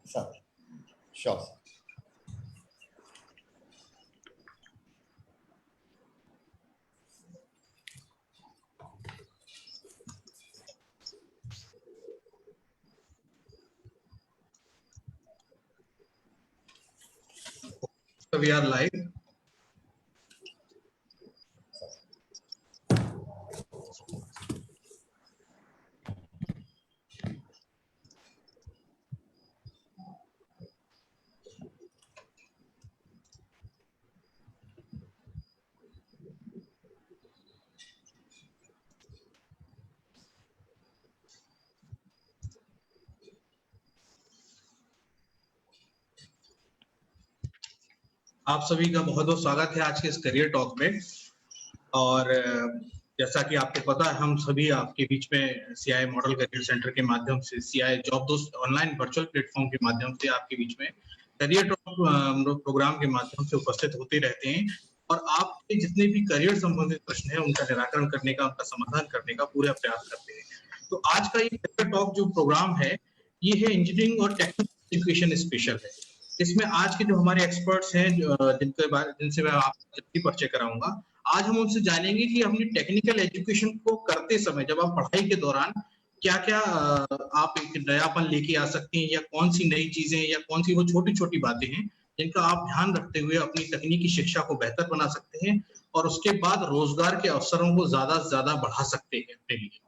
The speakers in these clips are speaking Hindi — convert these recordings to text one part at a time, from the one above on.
Sure. Sure. So we are live. आप सभी का बहुत बहुत स्वागत है आज के इस करियर टॉक में। और जैसा कि आपको पता है, हम सभी आपके बीच में सीआई मॉडल करियर सेंटर के माध्यम से, सीआई जॉब दोस्त ऑनलाइन वर्चुअल प्लेटफॉर्म के माध्यम से आपके बीच में करियर टॉक प्रोग्राम के माध्यम से उपस्थित होते रहते हैं और आपके जितने भी करियर संबंधित प्रश्न हैं उनका निराकरण करने का, उनका समाधान करने का पूरा प्रयास करते हैं। तो आज का ये करियर टॉक जो प्रोग्राम है, ये है इंजीनियरिंग और टेक्निकल एजुकेशन स्पेशल है। इसमें आज के जो हमारे एक्सपर्ट्स हैं जिनसे मैं आपको परिचय कराऊंगा, आज हम उनसे जानेंगे कि अपनी टेक्निकल एजुकेशन को करते समय, जब आप पढ़ाई के दौरान क्या क्या आप एक नयापन लेके आ सकते हैं, या कौन सी नई चीजें या कौन सी वो छोटी छोटी बातें हैं जिनका आप ध्यान रखते हुए अपनी तकनीकी शिक्षा को बेहतर बना सकते हैं और उसके बाद रोजगार के अवसरों को ज्यादा से ज्यादा बढ़ा सकते हैं अपने लिए।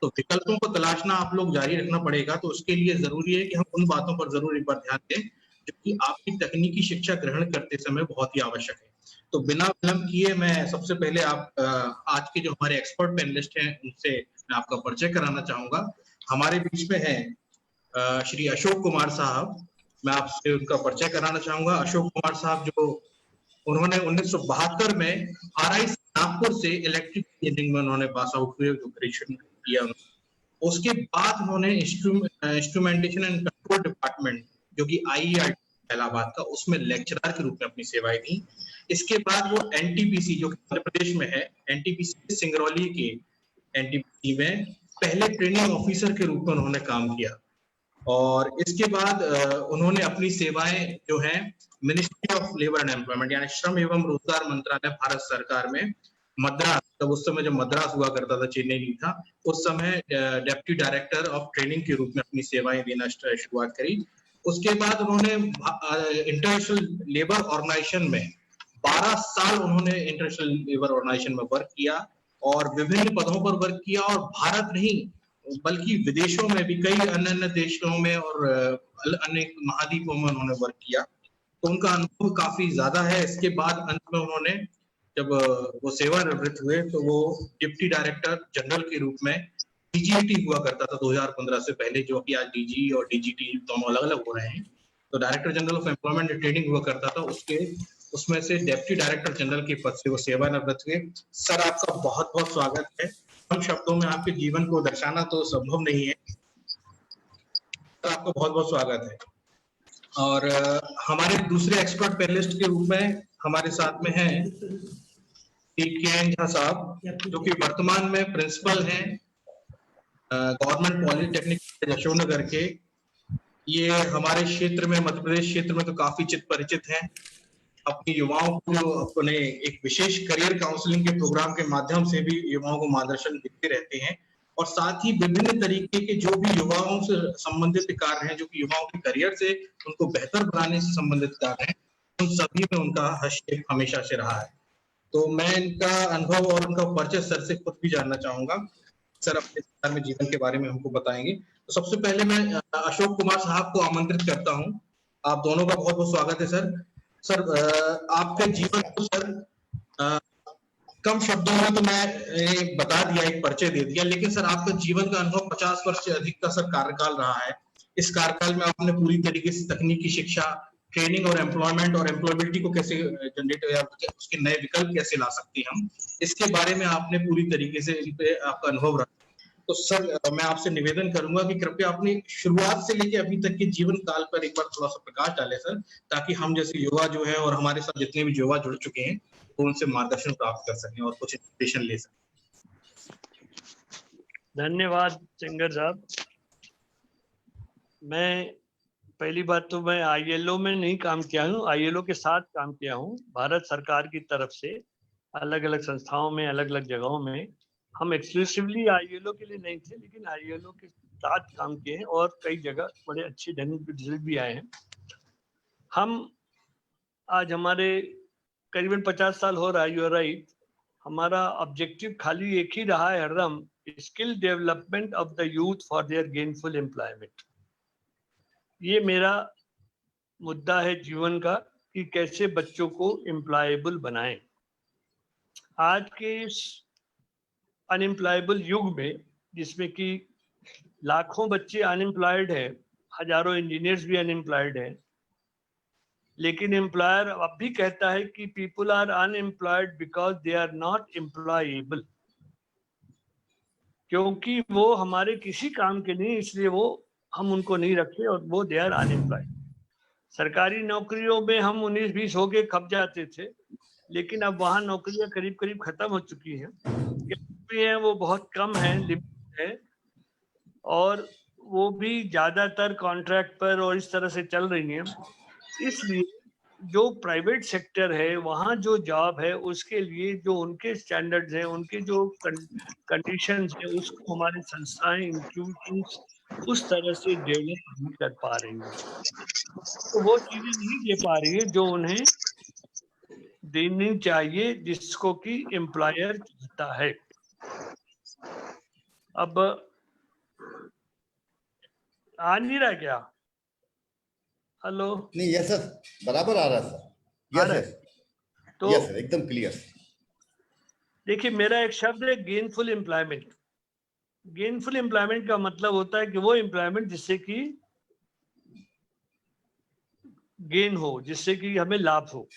तो विकल्पों को तलाशना आप लोग जारी रखना पड़ेगा। तो उसके लिए जरूरी है कि हम उन बातों पर जरूर एक बार ध्यान दें जो कि आपकी तकनीकी शिक्षा ग्रहण करते समय बहुत ही आवश्यक है। तो बिना विलंब किए मैं सबसे पहले आज के जो हमारे एक्सपर्ट पैनलिस्ट हैं उनसे मैं आपका परिचय कराना चाहूंगा। हमारे बीच में है श्री अशोक कुमार साहब। मैं आपसे उनका परिचय कराना चाहूंगा। अशोक कुमार साहब जो उन्होंने 1972 में आरआई नागपुर से इलेक्ट्रिक इंजीनियरिंग में उन्होंने पास आउट हुए, ग्रेजुएशन किया। उसके बाद उन्होंने इंस्ट्रूमेंटेशन एंड कंट्रोल डिपार्टमेंट जो कि आईईआर इलाहाबाद का, उसमें लेक्चरर के रूप में अपनी सेवाएं दी। इसके बाद वो एनटीपीसी जो कि मध्य प्रदेश में है, एनटीपीसी सिंगरौली के एनटीपीसी में पहले ट्रेनिंग ऑफिसर के रूप में उन्होंने काम किया। और इसके बाद उन्होंने अपनी सेवाएं जो है ministry of labour and employment यानी श्रम एवं रोजगार मंत्रालय भारत सरकार में मद्रास, तब उस समय जब मद्रास हुआ करता था, चेन्नई नहीं था, उस समय डेप्यूटी डायरेक्टर ऑफ ट्रेनिंग के रूप में अपनी सेवाएं देना शुरुआत करी। उसके बाद उन्होंने इंटरनेशनल लेबर ऑर्गेनाइजेशन में 12 साल उन्होंने इंटरनेशनल लेबर ऑर्गेनाइजेशन में वर्क किया और विभिन्न पदों पर वर्क किया। और भारत नहीं बल्कि विदेशों में भी कई अन्य देशों में और अन्य महाद्वीपों में उन्होंने वर्क किया। तो उनका अनुभव काफी ज्यादा है। इसके बाद अंत में उन्होंने जब वो सेवानिवृत्त हुए तो वो डिप्टी डायरेक्टर जनरल के रूप में डीजीटी हुआ करता था 2015 से पहले, जो कि आज डीजी और डीजीटी दोनों अलग अलग हो रहे हैं। तो director general of employment and training हुआ करता था, उसमें से डेप्टी डायरेक्टर जनरल के पद से वो सेवानिवृत्त हुए। सर आपका बहुत बहुत स्वागत है। कम शब्दों में आपके जीवन को दर्शाना तो संभव नहीं है। आपको बहुत बहुत स्वागत है। और हमारे दूसरे एक्सपर्ट पैनलिस्ट के रूप में हमारे साथ में हैं के झा साहब, जो कि वर्तमान में प्रिंसिपल हैं गवर्नमेंट पॉलिटेक्निक यशोनगर के। ये हमारे क्षेत्र में, मध्य प्रदेश क्षेत्र में तो काफी चित परिचित हैं। अपनी युवाओं को अपने एक विशेष करियर काउंसलिंग के प्रोग्राम के माध्यम से भी युवाओं को मार्गदर्शन देते रहते हैं। और साथ ही विभिन्न तरीके के जो भी युवाओं से संबंधित कार्य हैं, जो कि युवाओं के करियर से उनको बेहतर बनाने से संबंधित कार्य हैं, उन सभी में उनका हस्तक्षेप हमेशा से रहा है। तो मैं इनका अनुभव और उनका परिचय सर से खुद भी जानना चाहूंगा। सर अपने में जीवन के बारे में हमको बताएंगे। तो सबसे पहले मैं अशोक कुमार साहब को आमंत्रित करता हूं। आप दोनों का बहुत बहुत स्वागत है सर। सर आपके जीवन को सर कम शब्दों में तो मैं बता दिया, एक परिचय दे दिया, लेकिन सर आपका जीवन का अनुभव 50 वर्ष से अधिक का सर कार्यकाल रहा है। इस कार्यकाल में आपने पूरी तरीके से तकनीकी शिक्षा, ट्रेनिंग और एम्प्लॉयमेंट और एम्प्लॉयबिलिटी को कैसे जनरेट या उसके नए विकल्प कैसे ला सकते हैं हम, इसके बारे में आपने पूरी तरीके से आपका अनुभव रहा। तो सर मैं आपसे निवेदन करूंगा कि कृपया अपनी शुरुआत से लेकर अभी तक के जीवन काल पर एक बार थोड़ा सा प्रकाश डालें सर, ताकि हम जैसे युवा जो है और हमारे साथ जितने भी युवा जुड़ चुके हैं वो उनसे मार्गदर्शन प्राप्त कर सकें और कुछ इंस्पिरेशन ले सकें। धन्यवाद चंगर साहब। मैं पहली बात तो मैं ILO में नहीं काम किया हूँ, ILO के साथ काम किया हूँ। भारत सरकार की तरफ से अलग अलग संस्थाओं में, अलग अलग जगहों में हम एक्सक्लूसिवली ILO के लिए नहीं थे, लेकिन ILO के साथ काम किए हैं और कई जगह बड़े अच्छे रिजल्ट भी आए हैं। हम आज हमारे करीबन 50 साल हो रहा है, यू आर राइट। हमारा ऑब्जेक्टिव खाली एक ही रहा है हरदम, skill development of the youth for their gainful employment. ये मेरा मुद्दा है जीवन का कि कैसे बच्चों को एम्प्लॉयबल बनाएं। आज के इस अनएम्प्लॉयबल युग में, जिसमें कि लाखों बच्चे अनएम्प्लॉयड हैं, हजारों इंजीनियर्स भी अनएम्प्लॉयड हैं, लेकिन एम्प्लॉयर अब भी कहता है कि people are unemployed because they are not employable, क्योंकि वो हमारे किसी काम के नहीं, इसलिए वो हम उनको नहीं रखते और वो दे आर अनएम्प्लॉयड। सरकारी नौकरियों में हम 19-20 होके खप जाते थे, लेकिन अब वहाँ नौकरियां करीब करीब खत्म हो चुकी हैं, भी हैं वो बहुत कम है, लिमिट है, और वो भी ज्यादातर कॉन्ट्रैक्ट पर और इस तरह से चल रही हैं। इसलिए जो प्राइवेट सेक्टर है वहाँ जो जॉब है उसके लिए जो उनके स्टैंडर्ड्स हैं, उनके जो कंडीशंस हैं, उसको हमारी संस्थाएं, इंस्टीट्यूशंस उस तरह से डेवलप नहीं कर पा रही हैं, तो वो चीजें नहीं दे पा रही है जो उन्हें देनी चाहिए, जिसको कि एम्प्लॉयर चाहता है। अब आ नहीं रहा क्या? हेलो? नहीं, यस सर, बराबर आ रहा सर। यस सर, तो यस सर, एकदम क्लियर। देखिए, मेरा एक शब्द है गेनफुल एम्प्लॉयमेंट। गेनफुल एम्प्लॉयमेंट का मतलब होता है कि वो एम्प्लॉयमेंट जिससे कि गेन हो, जिससे कि हमें लाभ हो।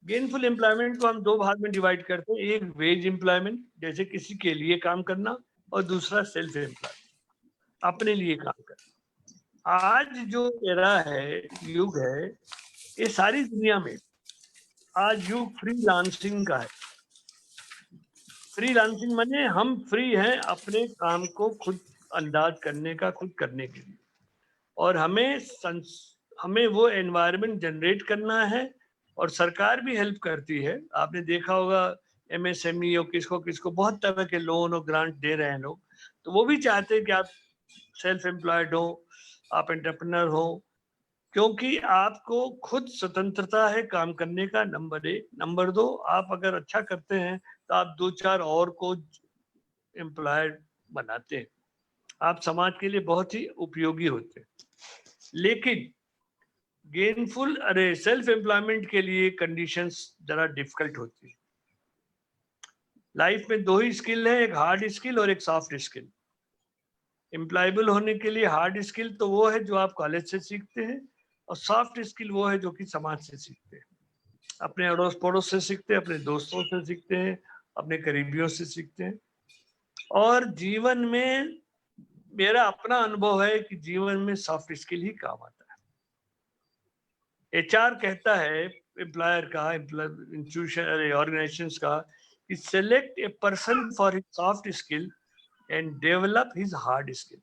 गेनफुल एम्प्लॉयमेंट को हम दो भाग में डिवाइड करते हैं, एक वेज एम्प्लॉयमेंट, जैसे किसी के लिए काम करना, और दूसरा सेल्फ एम्प्लॉयमेंट, अपने लिए काम करना। आज जो एरा है, युग है, ये सारी दुनिया में आज युग फ्रीलांसिंग का है। फ्रीलांसिंग माने हम फ्री हैं अपने काम को खुद अंदाज करने का, खुद करने के लिए, और हमें वो एनवायरनमेंट जनरेट करना है, और सरकार भी हेल्प करती है। आपने देखा होगा MSME और किसको किसको बहुत तरह के लोन और ग्रांट दे रहे हैं लोग, तो वो भी चाहते हैं कि आप सेल्फ एम्प्लॉयड हो, आप एंटरप्रेन्योर हो, क्योंकि आपको खुद स्वतंत्रता है काम करने का, नंबर 1। नंबर 2, आप अगर अच्छा करते हैं तो आप 2-4 और को एम्प्लॉयड बनाते हैं, आप समाज के लिए बहुत ही उपयोगी होते हैं। लेकिन सेल्फ एम्प्लॉयमेंट के लिए कंडीशंस जरा डिफिकल्ट होती है। लाइफ में दो ही स्किल है, एक हार्ड स्किल और एक सॉफ्ट स्किल। एम्प्लॉयबल होने के लिए हार्ड स्किल तो वो है जो आप कॉलेज से सीखते हैं, और सॉफ्ट स्किल वो है जो कि समाज से सीखते हैं, अपने अड़ोस पड़ोस से सीखते हैं, अपने दोस्तों से सीखते हैं, अपने करीबियों से सीखते हैं। और जीवन में मेरा अपना अनुभव है कि जीवन में सॉफ्ट स्किल ही काम आता है। HR कहता है एम्प्लॉयर का, इंस्टीट्यूशन ऑर्गेनाइजेशंस का, कि select a person for his soft skill and develop his hard skill.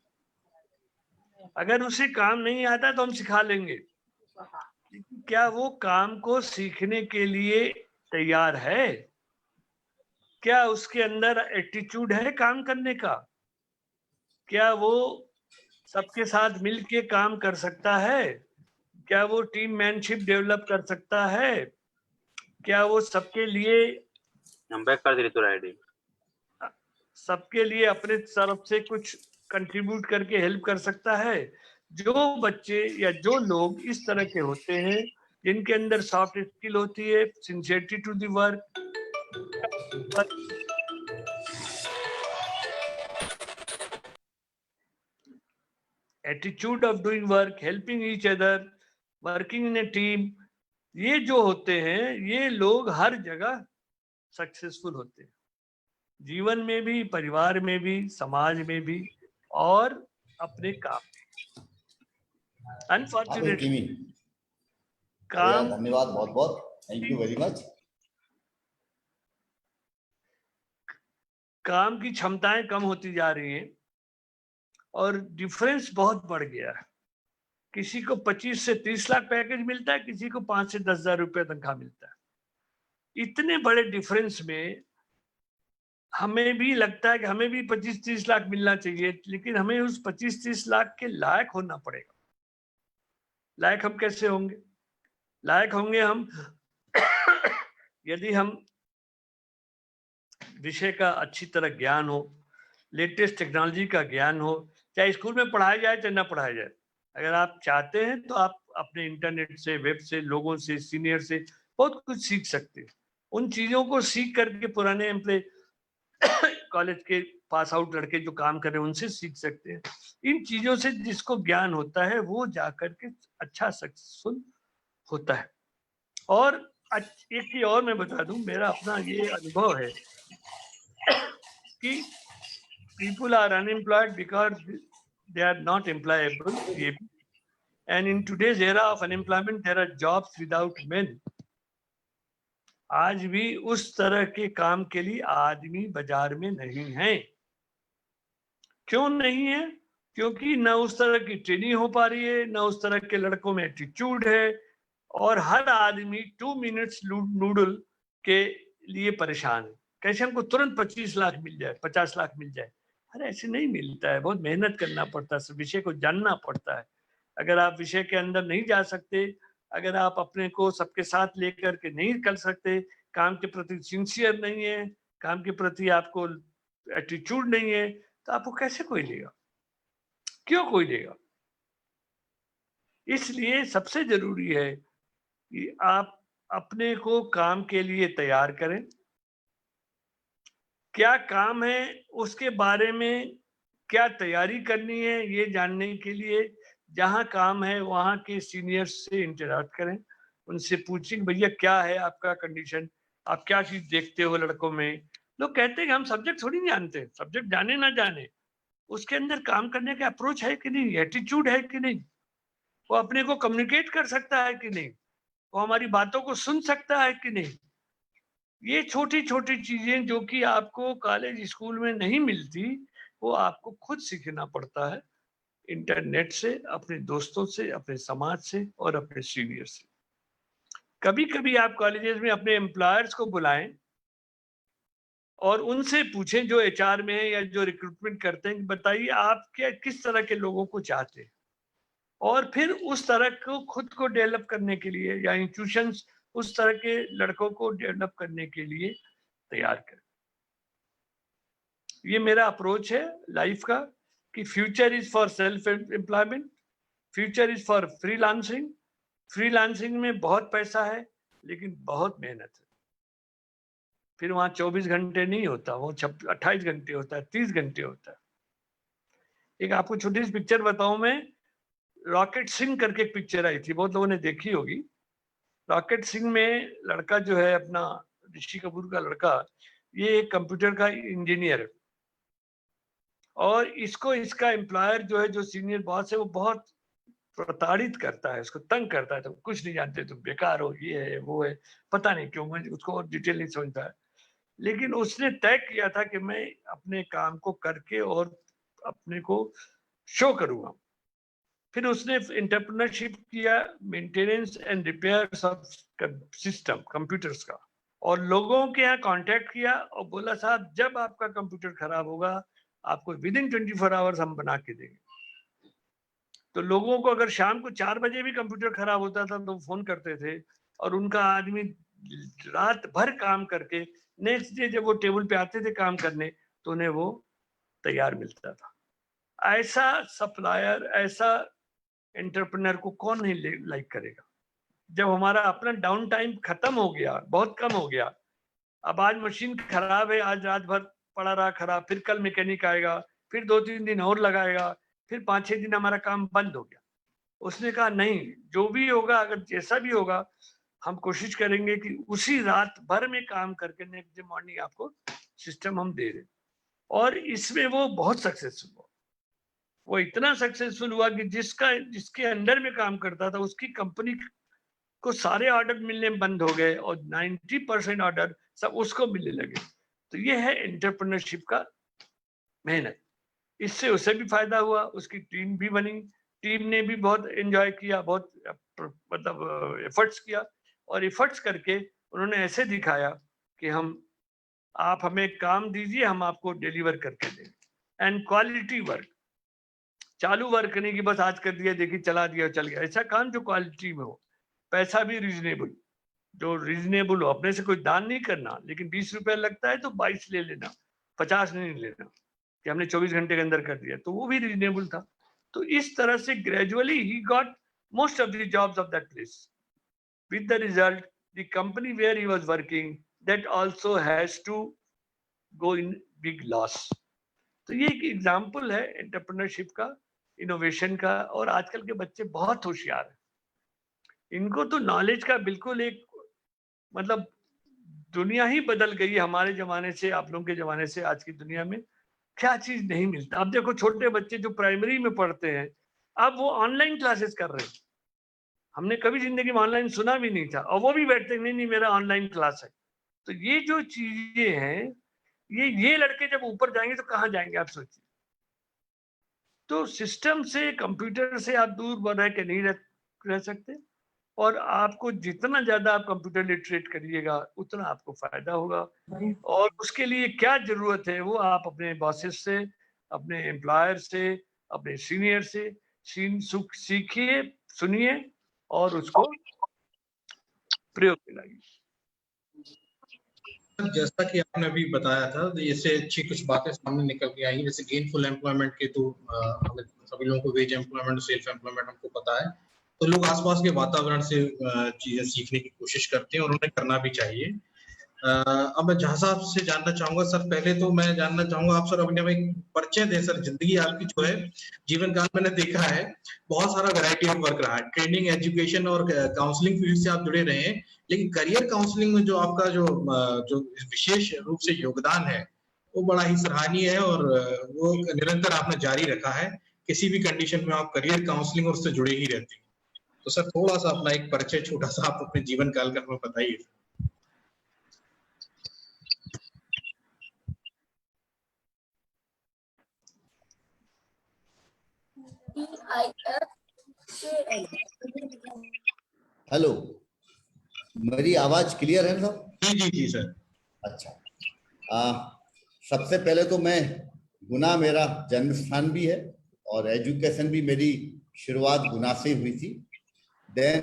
अगर उसे काम नहीं आता तो हम सिखा लेंगे, क्या वो काम को सीखने के लिए तैयार है? क्या उसके अंदर एटीट्यूड है काम करने का? क्या वो सबके साथ मिलके काम कर सकता है? क्या वो टीम मैनशिप डेवलप कर सकता है? क्या वो सबके लिए सबके लिए अपने तरफ से कुछ कंट्रीब्यूट करके हेल्प कर सकता है? जो बच्चे या जो लोग इस तरह के होते हैं, जिनके अंदर सॉफ्ट स्किल होती है, sincerity to the work, attitude of doing work, helping each other, working in a team, ये जो होते हैं, ये लोग हर जगह सक्सेसफुल होते हैं, जीवन में भी, परिवार में भी, समाज में भी, और अपने काम में। अनफॉर्चुनेटली काम, धन्यवाद बहुत बहुत, थैंक यू वेरी मच। काम की क्षमताएं कम होती जा रही हैं और डिफरेंस बहुत बढ़ गया है। किसी को 25 से 30 लाख पैकेज मिलता है, किसी को 5 से 10 हजार रुपये तनख्वाह मिलता है। इतने बड़े डिफरेंस में हमें भी लगता है कि हमें भी 25-30 लाख मिलना चाहिए, लेकिन हमें उस 25-30 लाख के लायक होना पड़ेगा। लायक हम कैसे होंगे? लायक होंगे हम यदि हम विषय का अच्छी तरह ज्ञान हो, लेटेस्ट टेक्नोलॉजी का ज्ञान हो, चाहे स्कूल में पढ़ाया जाए चाहे ना पढ़ाया जाए। अगर आप चाहते हैं तो आप अपने इंटरनेट से, वेब से, लोगों से, सीनियर से बहुत कुछ सीख सकते हैं। उन चीजों को सीख करके पुराने एम्प्लॉय कॉलेज के पास आउट लड़के जो काम कर रहे हैं उनसे सीख सकते हैं। इन चीजों से जिसको ज्ञान होता है वो जाकर के अच्छा सक्सेसफुल होता है। और एक चीज और मैं बता दूं, मेरा अपना ये अनुभव है कि people are unemployed because they are not employable, and in today's era of unemployment there are jobs without men. आज भी उस तरह के काम के लिए आदमी बाजार में नहीं है। क्यों नहीं है? क्योंकि न उस तरह की ट्रेनिंग हो पा रही है, न उस तरह के लड़कों में एटीट्यूड है, और हर आदमी 2 मिनट्स नूडल के लिए परेशान है। कैसे हमको तुरंत 25 लाख मिल जाए, 50 लाख मिल जाए? अरे ऐसे नहीं मिलता है, बहुत मेहनत करना पड़ता है, विषय को जानना पड़ता है। अगर आप विषय के अंदर नहीं जा सकते, अगर आप अपने को सबके साथ लेकर के नहीं कर सकते, काम के प्रति सिंसियर नहीं है, काम के प्रति आपको एटीट्यूड नहीं है, तो आपको कैसे कोई लेगा? क्यों कोई लेगा? इसलिए सबसे जरूरी है कि आप अपने को काम के लिए तैयार करें। क्या काम है उसके बारे में क्या तैयारी करनी है ये जानने के लिए जहां काम है वहां के सीनियर्स से इंटरेक्ट करें, उनसे पूछें भैया क्या है आपका कंडीशन, आप क्या चीज देखते हो लड़कों में। लोग कहते हैं कि हम सब्जेक्ट थोड़ी नहीं जानते, सब्जेक्ट जाने ना जाने, उसके अंदर काम करने का अप्रोच है कि नहीं, एटीट्यूड है कि नहीं, वो अपने को कम्युनिकेट कर सकता है कि नहीं, वो हमारी बातों को सुन सकता है कि नहीं। ये छोटी छोटी चीजें जो कि आपको कॉलेज स्कूल में नहीं मिलती, वो आपको खुद सीखना पड़ता है, इंटरनेट से, अपने दोस्तों से, अपने समाज से और अपने सीनियर से। कभी कभी आप कॉलेजेस में अपने एम्प्लॉयर्स को बुलाएं और उनसे पूछें जो एचआर में है या जो रिक्रूटमेंट करते हैं, बताइए आप क्या किस तरह के लोगों को चाहते हैं, और फिर उस तरह को खुद को डेवलप करने के लिए या इंस्टीट्यूशंस उस तरह के लड़कों को डेवलप करने के लिए तैयार करें। ये मेरा अप्रोच है लाइफ का कि future is for self employment, future is for freelancing. Freelancing में बहुत पैसा है लेकिन बहुत मेहनत है। फिर वहां 24 घंटे नहीं होता, वो 28 घंटे होता है, 30 घंटे होता है। एक आपको छोटी सी पिक्चर बताऊं मैं, रॉकेट सिंह करके एक पिक्चर आई थी, बहुत लोगों ने देखी होगी। रॉकेट सिंह में लड़का जो है अपना ऋषि कपूर का लड़का, ये एक कंप्यूटर का इंजीनियर है, और इसको इसका एम्प्लॉयर जो है, जो सीनियर बॉस है, वो बहुत प्रताड़ित करता है, उसको तंग करता है, तुम कुछ नहीं जानते, तुम बेकार हो, ये है वो है, पता नहीं क्यों, मैं उसको डिटेल नहीं समझता है। लेकिन उसने तय किया था कि मैं अपने काम को करके और अपने को शो करूंगा। फिर उसने एंटरप्रेन्योरशिप किया, maintenance and repair of system computers का, और लोगों के यहाँ कांटेक्ट किया और बोला साहब जब आपका कंप्यूटर खराब होगा आपको विदिन 24 आवर्स हम बना के देंगे। तो लोगों को अगर शाम को 4 बजे भी कंप्यूटर खराब होता था तो फोन करते थे, और उनका आदमी रात भर काम करके नेक्स्ट डे जब वो टेबल पे आते थे काम करने तो उन्हें वो तैयार मिलता था। ऐसा सप्लायर, ऐसा एंटरप्रेन्योर को कौन नहीं लाइक करेगा? जब हमारा अपना डाउन टाइम खत्म हो गया, बहुत कम हो गया, अब आज मशीन खराब है, आज रात भर पड़ा रहा खराब, फिर कल मैकेनिक आएगा, फिर 2-3 दिन और लगाएगा, फिर 5-6 दिन हमारा काम बंद हो गया। उसने कहा नहीं, जो भी होगा, अगर जैसा भी होगा, हम कोशिश करेंगे कि उसी रात भर में काम करके नेक्स्ट डे मॉर्निंग आपको सिस्टम हम दे दें। और इसमें वो बहुत सक्सेसफुल हुआ। वो इतना सक्सेसफुल हुआ कि जिसके अंडर में काम करता था उसकी कंपनी को सारे ऑर्डर मिलने बंद हो गए और 90% ऑर्डर सब उसको मिलने लगे। तो ये है एंटरप्रेन्योरशिप का मेहनत। इससे उसे भी फायदा हुआ, उसकी टीम भी बनी, टीम ने भी बहुत एंजॉय किया, बहुत मतलब एफर्ट्स किया, और एफर्ट्स करके उन्होंने ऐसे दिखाया कि आप हमें काम दीजिए, हम आपको डिलीवर करके देंगे। एंड क्वालिटी वर्क, चालू वर्क नहीं कि बस आज कर दिया, देखिए चला दिया चल गया, ऐसा काम जो क्वालिटी में हो, पैसा भी रीजनेबल, जो रीजनेबल हो, अपने से कोई दान नहीं करना, लेकिन 20 रुपया लगता है तो 22 ले लेना, 50 नहीं लेना कि हमने 24 घंटे के अंदर कर दिया, तो वो भी रीजनेबल था। तो इस तरह से gradually he got most of the jobs of that place, with the result the company where he was working that also has to go in big loss. तो ये एक एग्जाम्पल है एंटरप्रेन्योरशिप का, इनोवेशन का, और आजकल के बच्चे बहुत होशियार हैं, इनको तो नॉलेज का बिल्कुल एक मतलब दुनिया ही बदल गई है हमारे जमाने से, आप लोगों के जमाने से। आज की दुनिया में क्या चीज नहीं मिलता। अब देखो छोटे बच्चे जो प्राइमरी में पढ़ते हैं, अब वो ऑनलाइन क्लासेस कर रहे हैं, हमने कभी जिंदगी में ऑनलाइन सुना भी नहीं था, और वो भी बैठते नहीं मेरा ऑनलाइन क्लास है। तो ये जो चीजें हैं, ये लड़के जब ऊपर जाएंगे तो कहाँ जाएंगे आप सोचिए। तो सिस्टम से, कंप्यूटर से आप दूर रह के नहीं रह सकते, और आपको जितना ज्यादा आप कंप्यूटर लिटरेट करिएगा उतना आपको फायदा होगा। और उसके लिए क्या जरूरत है, वो आप अपने बॉसेस से, अपने एम्प्लॉयर से, अपने सीनियर से सीखिए, सुनिए और उसको प्रयोग में लाइए। जैसा कि आपने अभी बताया था, जैसे अच्छी कुछ बातें सामने निकल के आई, जैसे गेनफुल एम्प्लॉयमेंट के, तो हमें सभी लोगों को वेज एम्प्लॉयमेंट, सेल्फ एम्प्लॉयमेंट हमको पता है, तो लोग आसपास के वातावरण से चीजें सीखने की कोशिश करते हैं और उन्हें करना भी चाहिए। अब मैं जहाँ साहब से जानना चाहूंगा सर, पहले तो मैं जानना चाहूंगा आप सर अपने एक परिचय दें सर। जिंदगी आपकी जो है, जीवन काल मैंने देखा है बहुत सारा वैरायटी ऑफ वर्क रहा है, ट्रेनिंग, एजुकेशन और काउंसलिंग फील्ड से आप जुड़े रहे हैं, लेकिन करियर काउंसलिंग में जो आपका जो विशेष रूप से योगदान है वो बड़ा ही सराहनीय है, और वो निरंतर आपने जारी रखा है। किसी भी कंडीशन में आप करियर काउंसलिंग और उससे जुड़े ही रहते हैं। तो सर थोड़ा सा अपना एक परिचय छोटा सा आप अपने जीवन काल का हमें बताइए। हेलो, मेरी आवाज क्लियर है ना? जी जी जी सर। अच्छा, सबसे पहले तो मैं, गुना मेरा जन्म स्थान भी है और एजुकेशन भी मेरी शुरुआत गुना से हुई थी। देन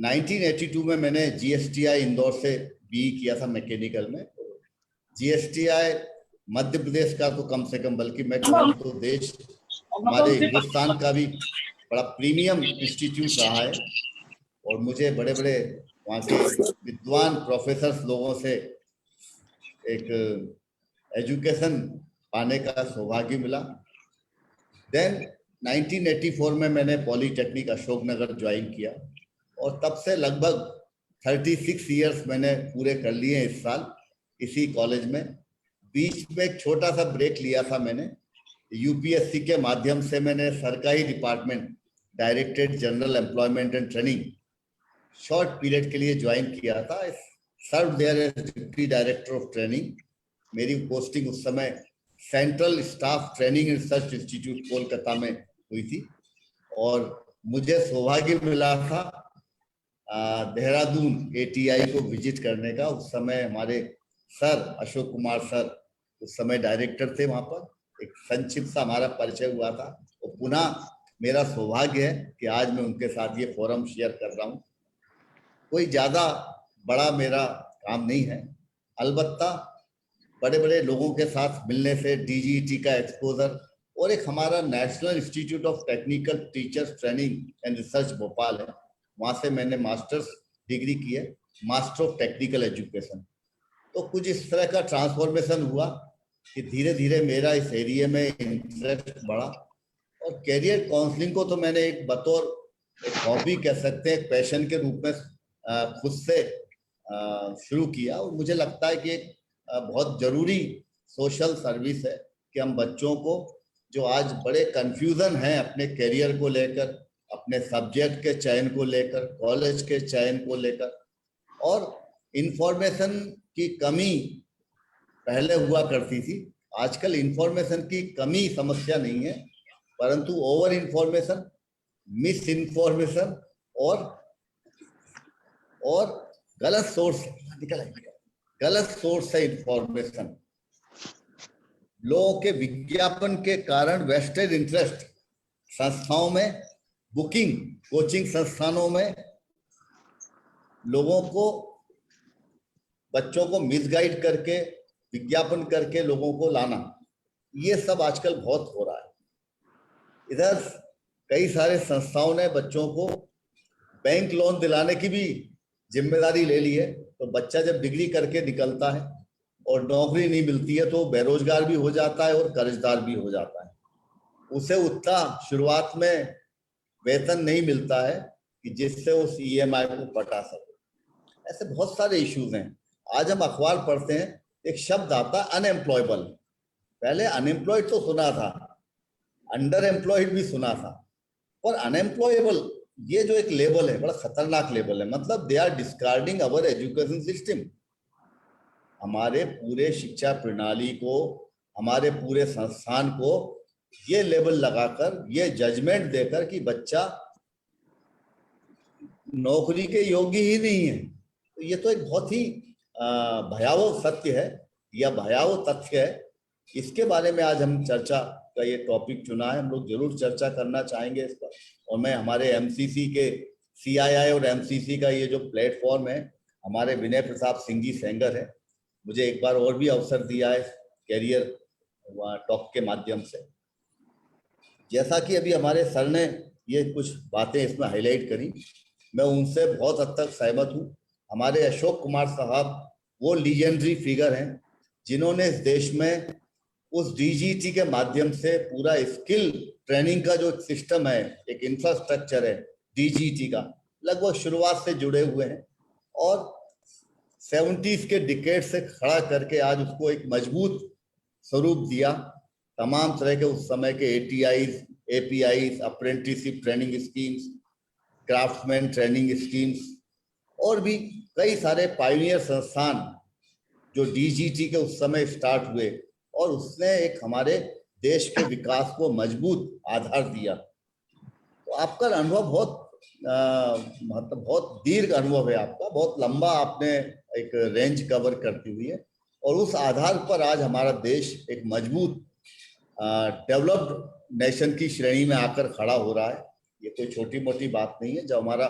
1982 में मैंने जीएसटीआई इंदौर से बीई किया था मैकेनिकल में। जीएसटीआई मध्य प्रदेश का तो कम से कम, बल्कि मैं कहूँ तो देश, हमारे हिंदुस्तान का भी बड़ा प्रीमियम इंस्टीट्यूट रहा है, और मुझे बड़े बड़े वहाँ के विद्वान प्रोफेसर लोगों से एक एजुकेशन पाने का सौभाग्य मिला। देन 1984 में मैंने पॉलीटेक्निक अशोकनगर ज्वाइन किया, और तब से लगभग 36 इयर्स मैंने पूरे कर लिए इस साल इसी कॉलेज में। बीच में एक छोटा सा ब्रेक लिया था मैंने, यूपीएससी के माध्यम से मैंने सरकारी department, directorate general employment and training, short period के लिए ज्वाइन किया था। Serve there as deputy director of training. मेरी पोस्टिंग उस समय central staff training research institute Kolkata में हुई थी, और मुझे सौभाग्य मिला था देहरादून ATI को विजिट करने का। उस समय हमारे सर अशोक कुमार सर उस समय डायरेक्टर थे वहां पर। एक संक्षिप्त सा हमारा परिचय हुआ था, और पुनः मेरा सौभाग्य है कि आज मैं उनके साथ ये फोरम शेयर कर रहा हूँ। कोई ज्यादा बड़ा मेरा काम नहीं है, अलबत्ता बड़े बड़े लोगों के साथ मिलने से, DGET का एक्सपोजर, और एक हमारा national institute of technical teachers training and research Bhopal है, वहां से मैंने मास्टर्स डिग्री की है, मास्टर ऑफ टेक्निकल एजुकेशन। तो कुछ इस तरह का ट्रांसफॉर्मेशन हुआ कि धीरे धीरे मेरा इस एरिया में इंटरेस्ट बढ़ा, और कैरियर काउंसलिंग को तो मैंने एक बतौर एक हॉबी कह सकते हैं, एक पैशन के रूप में खुद से शुरू किया। और मुझे लगता है कि एक बहुत जरूरी सोशल सर्विस है कि हम बच्चों को, जो आज बड़े कंफ्यूजन हैं अपने कैरियर को लेकर, अपने सब्जेक्ट के चयन को लेकर, कॉलेज के चयन को लेकर, और इंफॉर्मेशन की कमी पहले हुआ करती थी। आजकल इंफॉर्मेशन की कमी समस्या नहीं है, परंतु ओवर इंफॉर्मेशन मिस इन्फॉर्मेशन और गलत सोर्स से इंफॉर्मेशन, लोगों के विज्ञापन के कारण वेस्टेड इंटरेस्ट संस्थाओं में, बुकिंग कोचिंग संस्थानों में लोगों को, बच्चों को मिसगाइड करके विज्ञापन करके लोगों को लाना, ये सब आजकल बहुत हो रहा है। इधर कई सारे संस्थाओं ने बच्चों को बैंक लोन दिलाने की भी जिम्मेदारी ले ली है। तो बच्चा जब डिग्री करके निकलता है और नौकरी नहीं मिलती है तो बेरोजगार भी हो जाता है और कर्जदार भी हो जाता है। उसे उतना शुरुआत में वेतन नहीं मिलता है कि जिससे उस ईएमआई को पटा सके। ऐसे बहुत सारे इश्यूज हैं। आज हम अखबार पढ़ते हैं, एक शब्द आता है अनएम्प्लॉयबल। पहले अनएम्प्लॉयड तो सुना था, अंडर एम्प्लॉयड भी सुना था, और अनएम्प्लॉयबल ये जो एक लेबल है, बड़ा खतरनाक लेबल है। मतलब they are discarding our education system. हमारे पूरे शिक्षा प्रणाली को, हमारे पूरे संस्थान को ये लेबल लगाकर, ये जजमेंट देकर कि बच्चा नौकरी के योग्य ही नहीं है। तो ये तो एक बहुत ही भयावह सत्य है या भयावह तथ्य है। इसके बारे में आज हम चर्चा का ये टॉपिक चुना है। हम लोग जरूर चर्चा करना चाहेंगे इस पर। और मैं हमारे एमसीसी के सीआईआई और एमसीसी का ये जो प्लेटफॉर्म है, हमारे विनय प्रताप सिंह जी सेंगर है, मुझे एक बार और भी अवसर दिया है कैरियर टॉक के माध्यम से। जैसा कि अभी हमारे सर ने ये कुछ बातें इसमें हाईलाइट करी, मैं उनसे बहुत हद तक सहमत हूँ। हमारे अशोक कुमार साहब वो लीजेंडरी फिगर हैं जिन्होंने इस देश में उस डीजीटी के माध्यम से पूरा स्किल ट्रेनिंग का जो सिस्टम है, एक इंफ्रास्ट्रक्चर है डीजीटी का, लगभग शुरुआत से जुड़े हुए हैं और 70s के डिकेड से खड़ा करके आज उसको एक मजबूत स्वरूप दिया। तमाम तरह के उस समय के ATIs, APIs, apprenticeship training schemes, craftsman training schemes और भी कई सारे पायनियर संस्थान जो डीजीटी के उस समय स्टार्ट हुए, और उसने एक हमारे देश के विकास को मजबूत आधार दिया। तो आपका अनुभव मतलब बहुत दीर्घ अनुभव है आपका, बहुत लंबा आपने एक रेंज कवर करती हुई है, और उस आधार पर आज हमारा देश एक मजबूत डेवलप्ड नेशन की श्रेणी में आकर खड़ा हो रहा है। ये कोई छोटी मोटी बात नहीं है। जब हमारा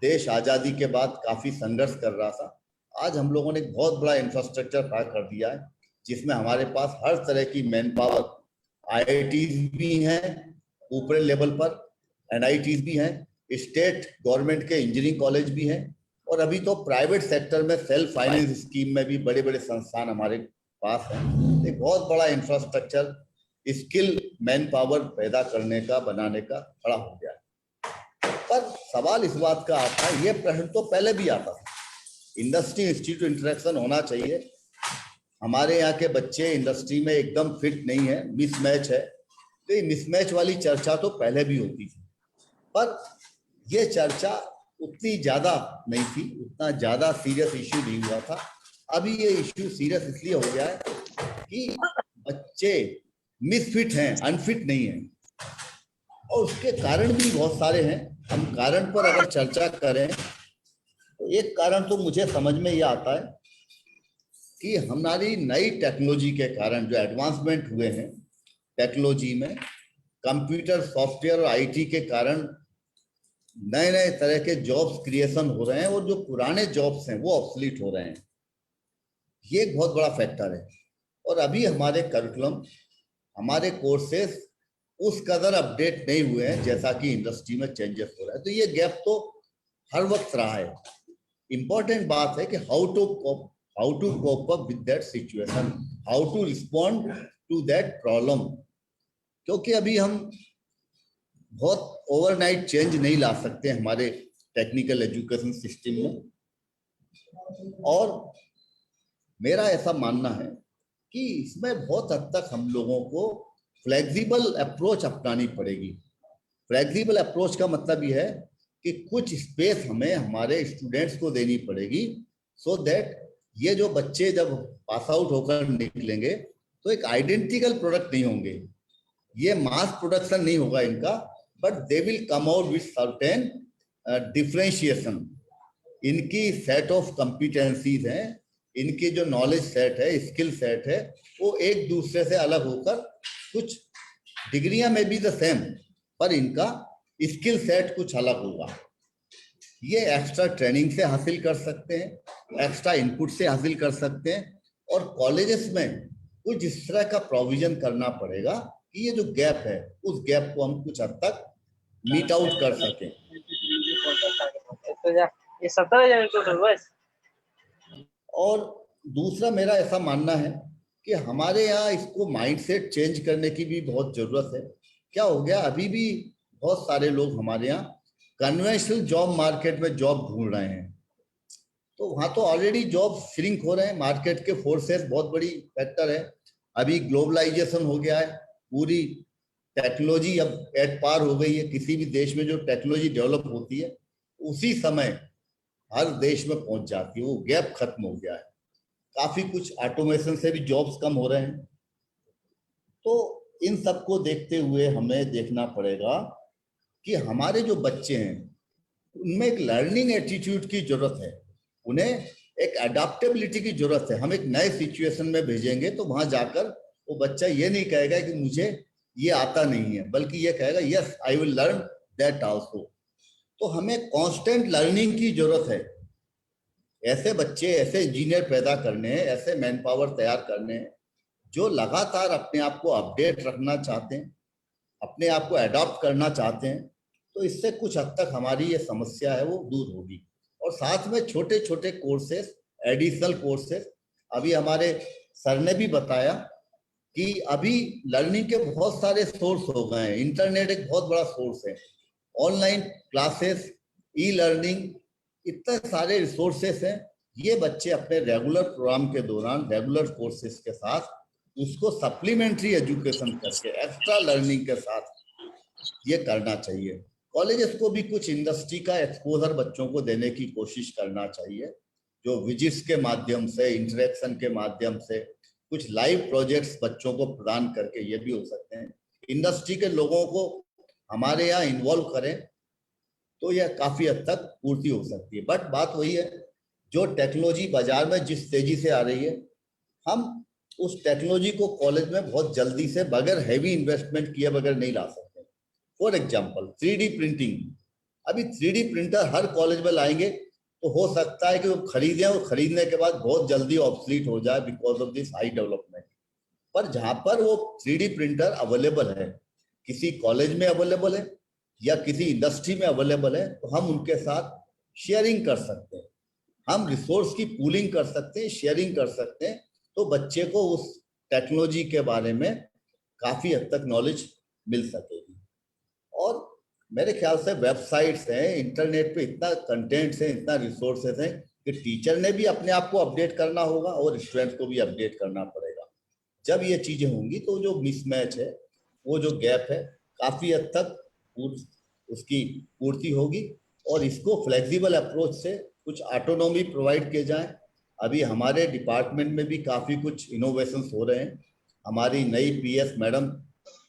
देश आज़ादी के बाद काफ़ी संघर्ष कर रहा था, आज हम लोगों ने एक बहुत बड़ा इंफ्रास्ट्रक्चर खड़ा कर दिया है जिसमें हमारे पास हर तरह की मैन पावर, आईआईटीज भी हैं ऊपरी लेवल पर, एनआईटीज भी हैं, स्टेट गवर्नमेंट के इंजीनियरिंग कॉलेज भी हैं, और अभी तो प्राइवेट सेक्टर में सेल्फ फाइनेंस स्कीम में भी बड़े बड़े संस्थान हमारे पास हैं। एक बहुत बड़ा इंफ्रास्ट्रक्चर स्किल मैन पावर पैदा करने का, बनाने का खड़ा हो गया है। पर सवाल इस बात का आता है, ये प्रश्न तो पहले भी आता था, इंडस्ट्री इंस्टीट्यूट इंटरेक्शन होना चाहिए। हमारे यहाँ के बच्चे इंडस्ट्री में एकदम फिट नहीं है, मिसमैच है। तो ये मिसमैच वाली चर्चा तो पहले भी होती थी, पर ये चर्चा उतनी ज्यादा नहीं थी, उतना ज्यादा सीरियस इश्यू नहीं हुआ था। अभी ये इश्यू सीरियस इसलिए हो गया है कि बच्चे मिसफिट हैं, अनफिट नहीं है, और उसके कारण भी बहुत सारे हैं। हम कारण पर अगर चर्चा करें तो एक कारण तो मुझे समझ में ये आता है कि हमारी नई टेक्नोलॉजी के कारण जो एडवांसमेंट हुए हैं टेक्नोलॉजी में, कंप्यूटर, सॉफ्टवेयर और आईटी के कारण नए नए तरह के जॉब्स क्रिएशन हो रहे हैं, और जो पुराने जॉब्स हैं वो ऑब्सोलीट हो रहे हैं। ये एक बहुत बड़ा फैक्टर है। और अभी हमारे करिकुलम, हमारे कोर्सेस उस कदर अपडेट नहीं हुए हैं जैसा कि इंडस्ट्री में चेंजेस हो रहा है। तो ये गैप तो हर वक्त रहा है। इंपॉर्टेंट बात है कि how to cope up with that situation, how to respond to that problem, क्योंकि अभी हम बहुत ओवरनाइट चेंज नहीं ला सकते हमारे टेक्निकल एजुकेशन सिस्टम में। और मेरा ऐसा मानना है कि इसमें बहुत हद तक हम लोगों को फ्लेक्सिबल अप्रोच अपनानी पड़ेगी। फ्लेक्सिबल अप्रोच का मतलब यह है कि कुछ स्पेस हमें हमारे स्टूडेंट्स को देनी पड़ेगी, सो दैट ये जो बच्चे जब पास आउट होकर निकलेंगे तो एक आइडेंटिकल प्रोडक्ट नहीं होंगे, ये मास प्रोडक्शन नहीं होगा इनका, but they will come out with certain differentiation. इनकी सेट ऑफ competencies हैं, इनकी जो नॉलेज सेट है, स्किल सेट है, वो एक दूसरे से अलग होकर कुछ डिग्रियां में भी द सेम, पर इनका स्किल सेट कुछ अलग होगा। ये एक्स्ट्रा ट्रेनिंग से हासिल कर सकते हैं, एक्स्ट्रा इनपुट से हासिल कर सकते हैं, और कॉलेजेस में कुछ इस तरह का प्रोविजन करना पड़ेगा कि ये जो गैप है, उस गैप को हम कुछ हद तक मीट आउट कर सकें। ये 17,000 टोटल बस। और दूसरा मेरा ऐसा मानना है कि हमारे यहाँ इसको माइंडसेट चेंज करने की भी बहुत जरूरत है। क्या हो गया, अभी भी बहुत सारे लोग हमारे यहाँ कन्वेंशनल जॉब मार्केट में जॉब ढूंढ रहे हैं, तो वहाँ तो ऑलरेडी जॉब श्रिंक हो रहे हैं। मार्केट के फोर्सेस बहुत बड़ी फैक्टर है। अभी ग्लोबलाइजेशन हो गया है, पूरी टेक्नोलॉजी अब एट पार हो गई है। किसी भी देश में जो टेक्नोलॉजी डेवलप होती है उसी समय हर देश में पहुंच जाती है, वो गैप खत्म हो गया है। काफी कुछ ऑटोमेशन से भी जॉब्स कम हो रहे हैं। तो इन सबको देखते हुए हमें देखना पड़ेगा कि हमारे जो बच्चे हैं उनमें एक लर्निंग एटीट्यूड की जरूरत है, उन्हें एक अडेप्टेबिलिटी की जरूरत है। हम एक नए सिचुएशन में भेजेंगे तो वहां जाकर वो बच्चा ये नहीं कहेगा कि मुझे ये आता नहीं है, बल्कि ये कहेगा yes I will learn that also. तो हमें कांस्टेंट लर्निंग की जरूरत है। ऐसे बच्चे, ऐसे इंजीनियर पैदा करने हैं, ऐसे मैन पावर तैयार करने हैं जो लगातार अपने आप को अपडेट रखना चाहते हैं, अपने आप को अडॉप्ट करना चाहते हैं। तो इससे कुछ हद तक हमारी ये समस्या है वो दूर होगी। और साथ में छोटे छोटे कोर्सेस, एडिशनल कोर्सेस, अभी हमारे सर ने भी बताया कि अभी लर्निंग के बहुत सारे सोर्स हो गए हैं। इंटरनेट एक बहुत बड़ा सोर्स है, ऑनलाइन क्लासेस, ई लर्निंग, इतने सारे रिसोर्सेस हैं। ये बच्चे अपने रेगुलर प्रोग्राम के दौरान, रेगुलर कोर्सेज के साथ उसको सप्लीमेंट्री एजुकेशन करके, एक्स्ट्रा लर्निंग के साथ ये करना चाहिए। कॉलेजेस को भी कुछ इंडस्ट्री का एक्सपोजर बच्चों को देने की कोशिश करना चाहिए, जो विजिट्स के माध्यम से, इंटरेक्शन के माध्यम से, कुछ लाइव प्रोजेक्ट्स बच्चों को प्रदान करके ये भी हो सकते हैं। इंडस्ट्री के लोगों को हमारे यहाँ इन्वॉल्व करें तो यह काफी हद तक पूर्ति हो सकती है। बट बात वही है, जो टेक्नोलॉजी बाजार में जिस तेजी से आ रही है, हम उस टेक्नोलॉजी को कॉलेज में बहुत जल्दी से बगैर हैवी इन्वेस्टमेंट किए बगैर नहीं ला सकते। फॉर एग्जाम्पल 3D प्रिंटिंग, अभी 3D प्रिंटर हर कॉलेज में लाएंगे तो हो सकता है कि वो खरीदें और खरीदने के बाद बहुत जल्दी ऑब्सलीट हो जाए because of this high development. पर जहां पर वो 3D प्रिंटर अवेलेबल है, किसी कॉलेज में अवेलेबल है या किसी इंडस्ट्री में अवेलेबल है, तो हम उनके साथ शेयरिंग कर सकते हैं, हम रिसोर्स की पूलिंग कर सकते हैं, शेयरिंग कर सकते हैं। तो बच्चे को उस टेक्नोलॉजी के बारे में काफी हद तक नॉलेज मिल सकेगी। और मेरे ख्याल से वेबसाइट्स हैं, इंटरनेट पे इतना कंटेंट्स है, इतना रिसोर्सेस हैं कि टीचर ने भी अपने आप को अपडेट करना होगा और स्टूडेंट को भी अपडेट करना पड़ेगा। जब ये चीजें होंगी तो जो मिसमैच है, वो जो गैप है, काफी हद तक उसकी पूर्ति होगी। और इसको फ्लेक्सिबल अप्रोच से कुछ ऑटोनॉमी प्रोवाइड किए जाए। अभी हमारे डिपार्टमेंट में भी काफी कुछ इनोवेशंस हो रहे हैं। हमारी नई PS मैडम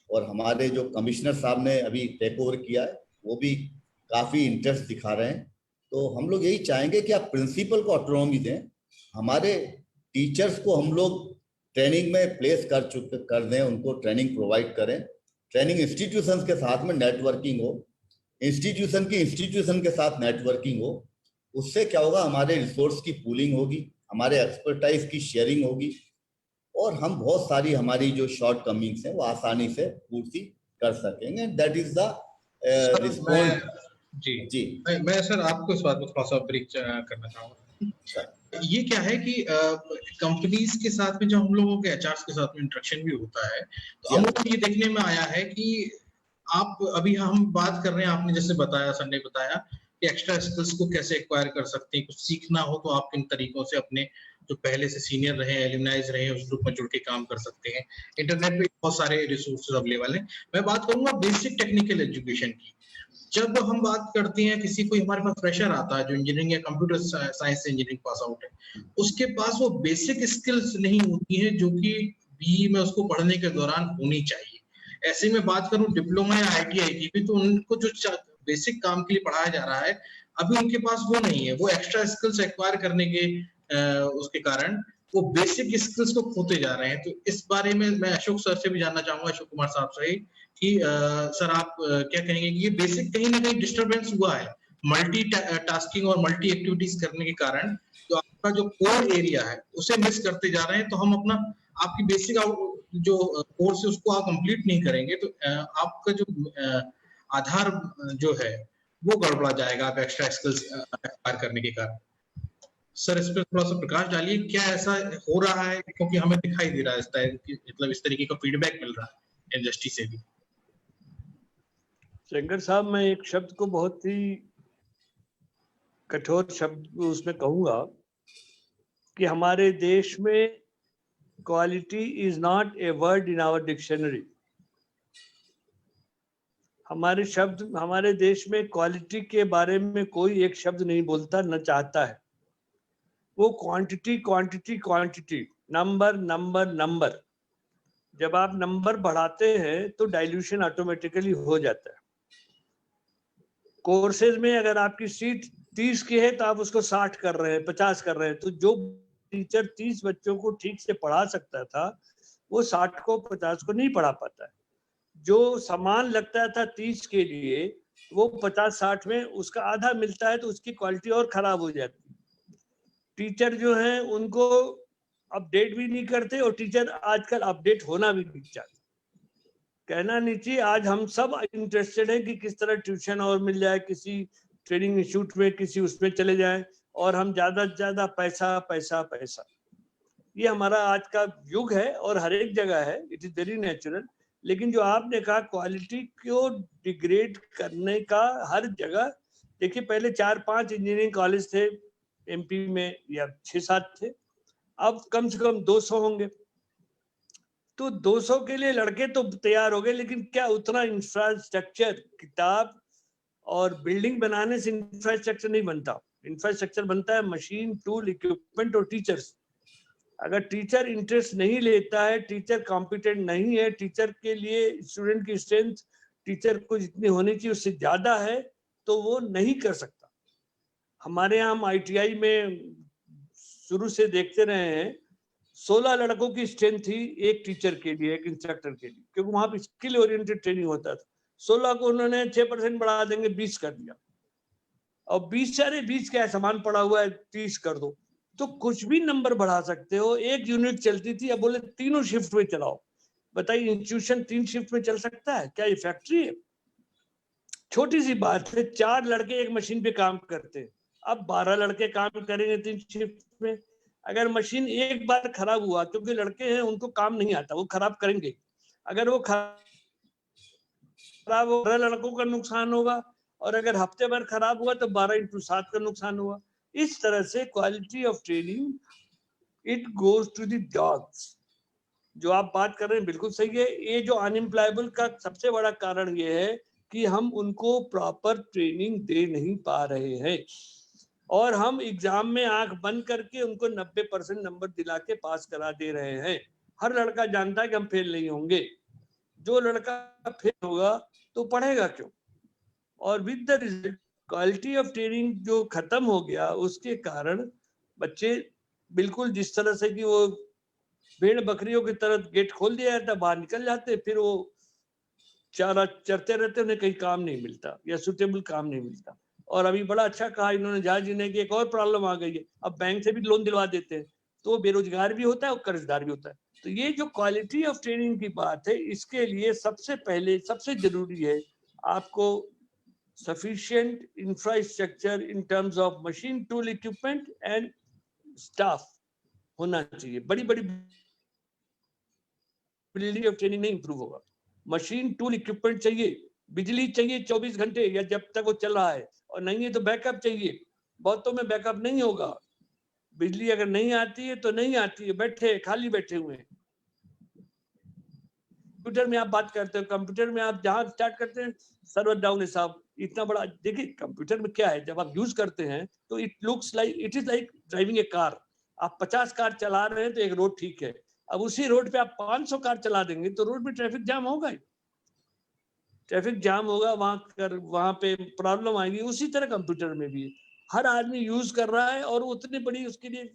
और हमारे जो कमिश्नर साहब ने अभी टेक ओवर किया है, वो भी काफी इंटरेस्ट दिखा रहे हैं। तो हम लोग यही चाहेंगे कि आप प्रिंसिपल को ऑटोनॉमी दें, हमारे टीचर्स को हम लोग ट्रेनिंग में प्लेस कर दें, उनको ट्रेनिंग प्रोवाइड करें। ट्रेनिंग इंस्टीट्यूशन के साथ में नेटवर्किंग हो, इंस्टीट्यूशन की इंस्टीट्यूशन के साथ नेटवर्किंग हो। उससे क्या होगा, हमारे रिसोर्स की पूलिंग होगी, हमारे एक्सपर्टाइज की शेयरिंग होगी और हम बहुत सारी हमारी जो शॉर्ट कमिंग्स हैं वो आसानी से पूर्ति कर सकेंगे। That is the response. जी मैं सर आपको इस बात को थोड़ा सा ब्रीफ करना चाहूंगा। ये क्या है कि कंपनीज के साथ में जब हम लोगों के एचआर के साथ में इंटरेक्शन भी होता है, तो हम लोग ये देखने में आया है कि आप अभी हम बात कर रहे हैं, आपने जैसे बताया, सर ने बताया कि एक्स्ट्रा स्किल्स को कैसे एक्वायर कर सकते हैं। कुछ सीखना हो तो आप किन तरीकों से अपने जो पहले से सीनियर रहे, एलुमनाइज रहे, उस ग्रुप में जुड़ के काम कर सकते हैं। इंटरनेट पे बहुत सारे रिसोर्सेज अवेलेबल हैं। मैं बात करूंगा बेसिक टेक्निकल एजुकेशन की। जब हम बात करते हैं, किसी कोई हमारे पास फ्रेशर आता है जो इंजीनियरिंग या कंप्यूटर साइंस से इंजीनियरिंग पास आउट है, उसके पास वो बेसिक स्किल्स नहीं होती है जो कि BE में उसको पढ़ने के दौरान होनी चाहिए। ऐसे में बात करूं डिप्लोमा या ITI की भी, तो उनको जो बेसिक काम के लिए पढ़ाया जा रहा है अभी उनके पास वो नहीं है। वो एक्स्ट्रा स्किल्स एक्वायर करने के उसके कारण वो बेसिक स्किल्स को खोते जा रहे हैं। तो इस बारे में मैं अशोक सर से भी जानना चाहूंगा, अशोक कुमार साहब से ही, कि सर आप क्या कहेंगे कि ये बेसिक कहीं ना कहीं डिस्टरबेंस हुआ है मल्टी टास्किंग और मल्टी एक्टिविटीज करने के कारण, तो आपका जो कोर एरिया है उसे मिस करते जा रहे हैं। तो हम अपना आपकी बेसिक जो कोर्स है उसको आप कंप्लीट नहीं करेंगे तो आपका जो आधार जो है वो गड़बड़ा जाएगा, आप एक्स्ट्रा स्किल्स एक्वायर करने के कारण। सर इस पर थोड़ा सा प्रकाश डालिए, क्या ऐसा हो रहा है? क्योंकि हमें दिखाई दे रहा है मतलब इस तरीके का फीडबैक मिल रहा है इंडस्ट्री से भी। शंकर साहब, मैं एक शब्द को बहुत ही कठोर शब्द उसमें कहूंगा कि हमारे देश में quality is not a word in our dictionary. हमारे देश में क्वालिटी के बारे में कोई एक शब्द नहीं बोलता, न चाहता है। वो quantity quantity quantity, number number number. जब आप नंबर बढ़ाते हैं तो डाइल्यूशन ऑटोमेटिकली हो जाता है। कोर्सेज में अगर आपकी सीट 30 की है तो आप उसको 60 कर रहे हैं, 50 कर रहे हैं। तो जो टीचर 30 बच्चों को ठीक से पढ़ा सकता था वो 60 को 50 को नहीं पढ़ा पाता है। जो सामान लगता था 30 के लिए वो 50-60 में उसका आधा मिलता है, तो उसकी क्वालिटी और खराब हो जाती है। टीचर जो हैं उनको अपडेट भी नहीं करते, और टीचर आजकल अपडेट होना भी नहीं चाहते। कहना नहीं चाहिए, आज हम सब इंटरेस्टेड हैं कि किस तरह ट्यूशन और मिल जाए, किसी ट्रेनिंग इंस्टीट्यूट में, किसी उसमें चले जाएं, और हम ज्यादा से ज्यादा पैसा पैसा पैसा। ये हमारा आज का युग है और हर एक जगह है, इट इज वेरी नेचुरल। लेकिन जो आपने कहा क्वालिटी को डिग्रेड करने का हर जगह, देखिए पहले 4-5 इंजीनियरिंग कॉलेज थे MP में, या 6-7 थे, अब कम से कम 200 होंगे। तो 200 के लिए लड़के तो तैयार हो गए, लेकिन क्या उतना इंफ्रास्ट्रक्चर, किताब और बिल्डिंग बनाने से इंफ्रास्ट्रक्चर नहीं बनता। इंफ्रास्ट्रक्चर बनता है मशीन, टूल, इक्विपमेंट और टीचर्स। अगर टीचर इंटरेस्ट नहीं लेता है, टीचर कॉम्पिटेंट नहीं है, टीचर के लिए स्टूडेंट की स्ट्रेंथ टीचर को जितनी होनी चाहिए उससे ज्यादा है, तो वो नहीं कर सकता। हमारे यहाँ हम ITI में शुरू से देखते रहे हैं, 16 लड़कों की स्ट्रेंथ थी एक टीचर के लिए, एक इंस्ट्रक्टर के लिए, क्योंकि वहां पर स्किल ओरिएंटेड ट्रेनिंग होता था। 16 को उन्होंने 6% बढ़ा देंगे, 20 कर दिया। और 20 क्या सामान पड़ा हुआ है, 30 कर दो। तो कुछ भी नंबर बढ़ा सकते हो। एक यूनिट चलती थी, अब बोले तीनों शिफ्ट में चलाओ। बताइए, इंस्टीट्यूशन 3 शिफ्ट में चल सकता है क्या? ये फैक्ट्री है? छोटी सी बात है, 4 लड़के एक मशीन पे काम करते हैं, अब 12 लड़के काम करेंगे 3 शिफ्ट में। अगर मशीन एक बार खराब हुआ, क्योंकि लड़के हैं उनको काम नहीं आता, वो खराब करेंगे। अगर वो खराब हो, 12 लड़कों का नुकसान होगा, और अगर हफ्ते भर खराब हुआ तो 12x7 का नुकसान हुआ। इस तरह से quality of training it goes to the dogs. जो आप बात कर रहे हैं बिल्कुल सही है। ये जो अनएम्प्लॉयबल का सबसे बड़ा कारण ये है कि हम उनको प्रॉपर ट्रेनिंग दे नहीं पा रहे हैं, और हम एग्जाम में आंख बंद करके उनको 90% नंबर दिला के पास करा दे रहे हैं। हर लड़का जानता है कि हम फेल नहीं होंगे। जो लड़का फेल होगा तो पढ़ेगा क्यों? और with the result quality of training जो खत्म हो गया, उसके कारण बच्चे बिल्कुल जिस तरह से कि वो भेड़ बकरियों की तरह गेट खोल दिया जाता, बाहर निकल जाते, फिर वो चारा चरते रहते, उन्हें कहीं काम नहीं मिलता या सुटेबल काम नहीं मिलता। और अभी बड़ा अच्छा कहा इन्होंने जहाज जी ने कि एक और प्रॉब्लम आ गई है, अब बैंक से भी लोन दिलवा देते हैं, तो वो बेरोजगार भी होता है और कर्जदार भी होता है। तो ये जो क्वालिटी ऑफ ट्रेनिंग की बात है, इसके लिए सबसे पहले सबसे जरूरी है आपको sufficient infrastructure in terms of machine, tool, equipment and staff होना चाहिए। बड़ी बड़ी बिल्डिंग ऑफ ट्रेनिंग नहीं इंप्रूव होगा। मशीन, टूल, इक्विपमेंट चाहिए, बिजली चाहिए 24 घंटे या जब तक वो चल रहा है, और नहीं है तो बैकअप चाहिए। बहुतों में बैकअप नहीं होगा। बिजली अगर नहीं आती है तो नहीं आती है, बैठे खाली बैठे हुए हैं। कंप्यूटर में आप बात करते हो, कंप्यूटर में आप जहां स्टार्ट करते हैं सर्वर डाउन है साहब। इतना बड़ा देखिए कंप्यूटर में क्या है, जब आप यूज करते हैं तो it looks like, it is like driving A car. आप 50 कार चला रहे हैं तो एक रोड ठीक है, अब उसी रोड पे आप 500 कार चला देंगे तो रोड में ट्रैफिक जाम होगा ही। ट्रैफिक जाम होगा, वहां पे प्रॉब्लम आएगी। उसी तरह कंप्यूटर में भी है, हर आदमी यूज कर रहा है और उतनी बड़ी उसके लिए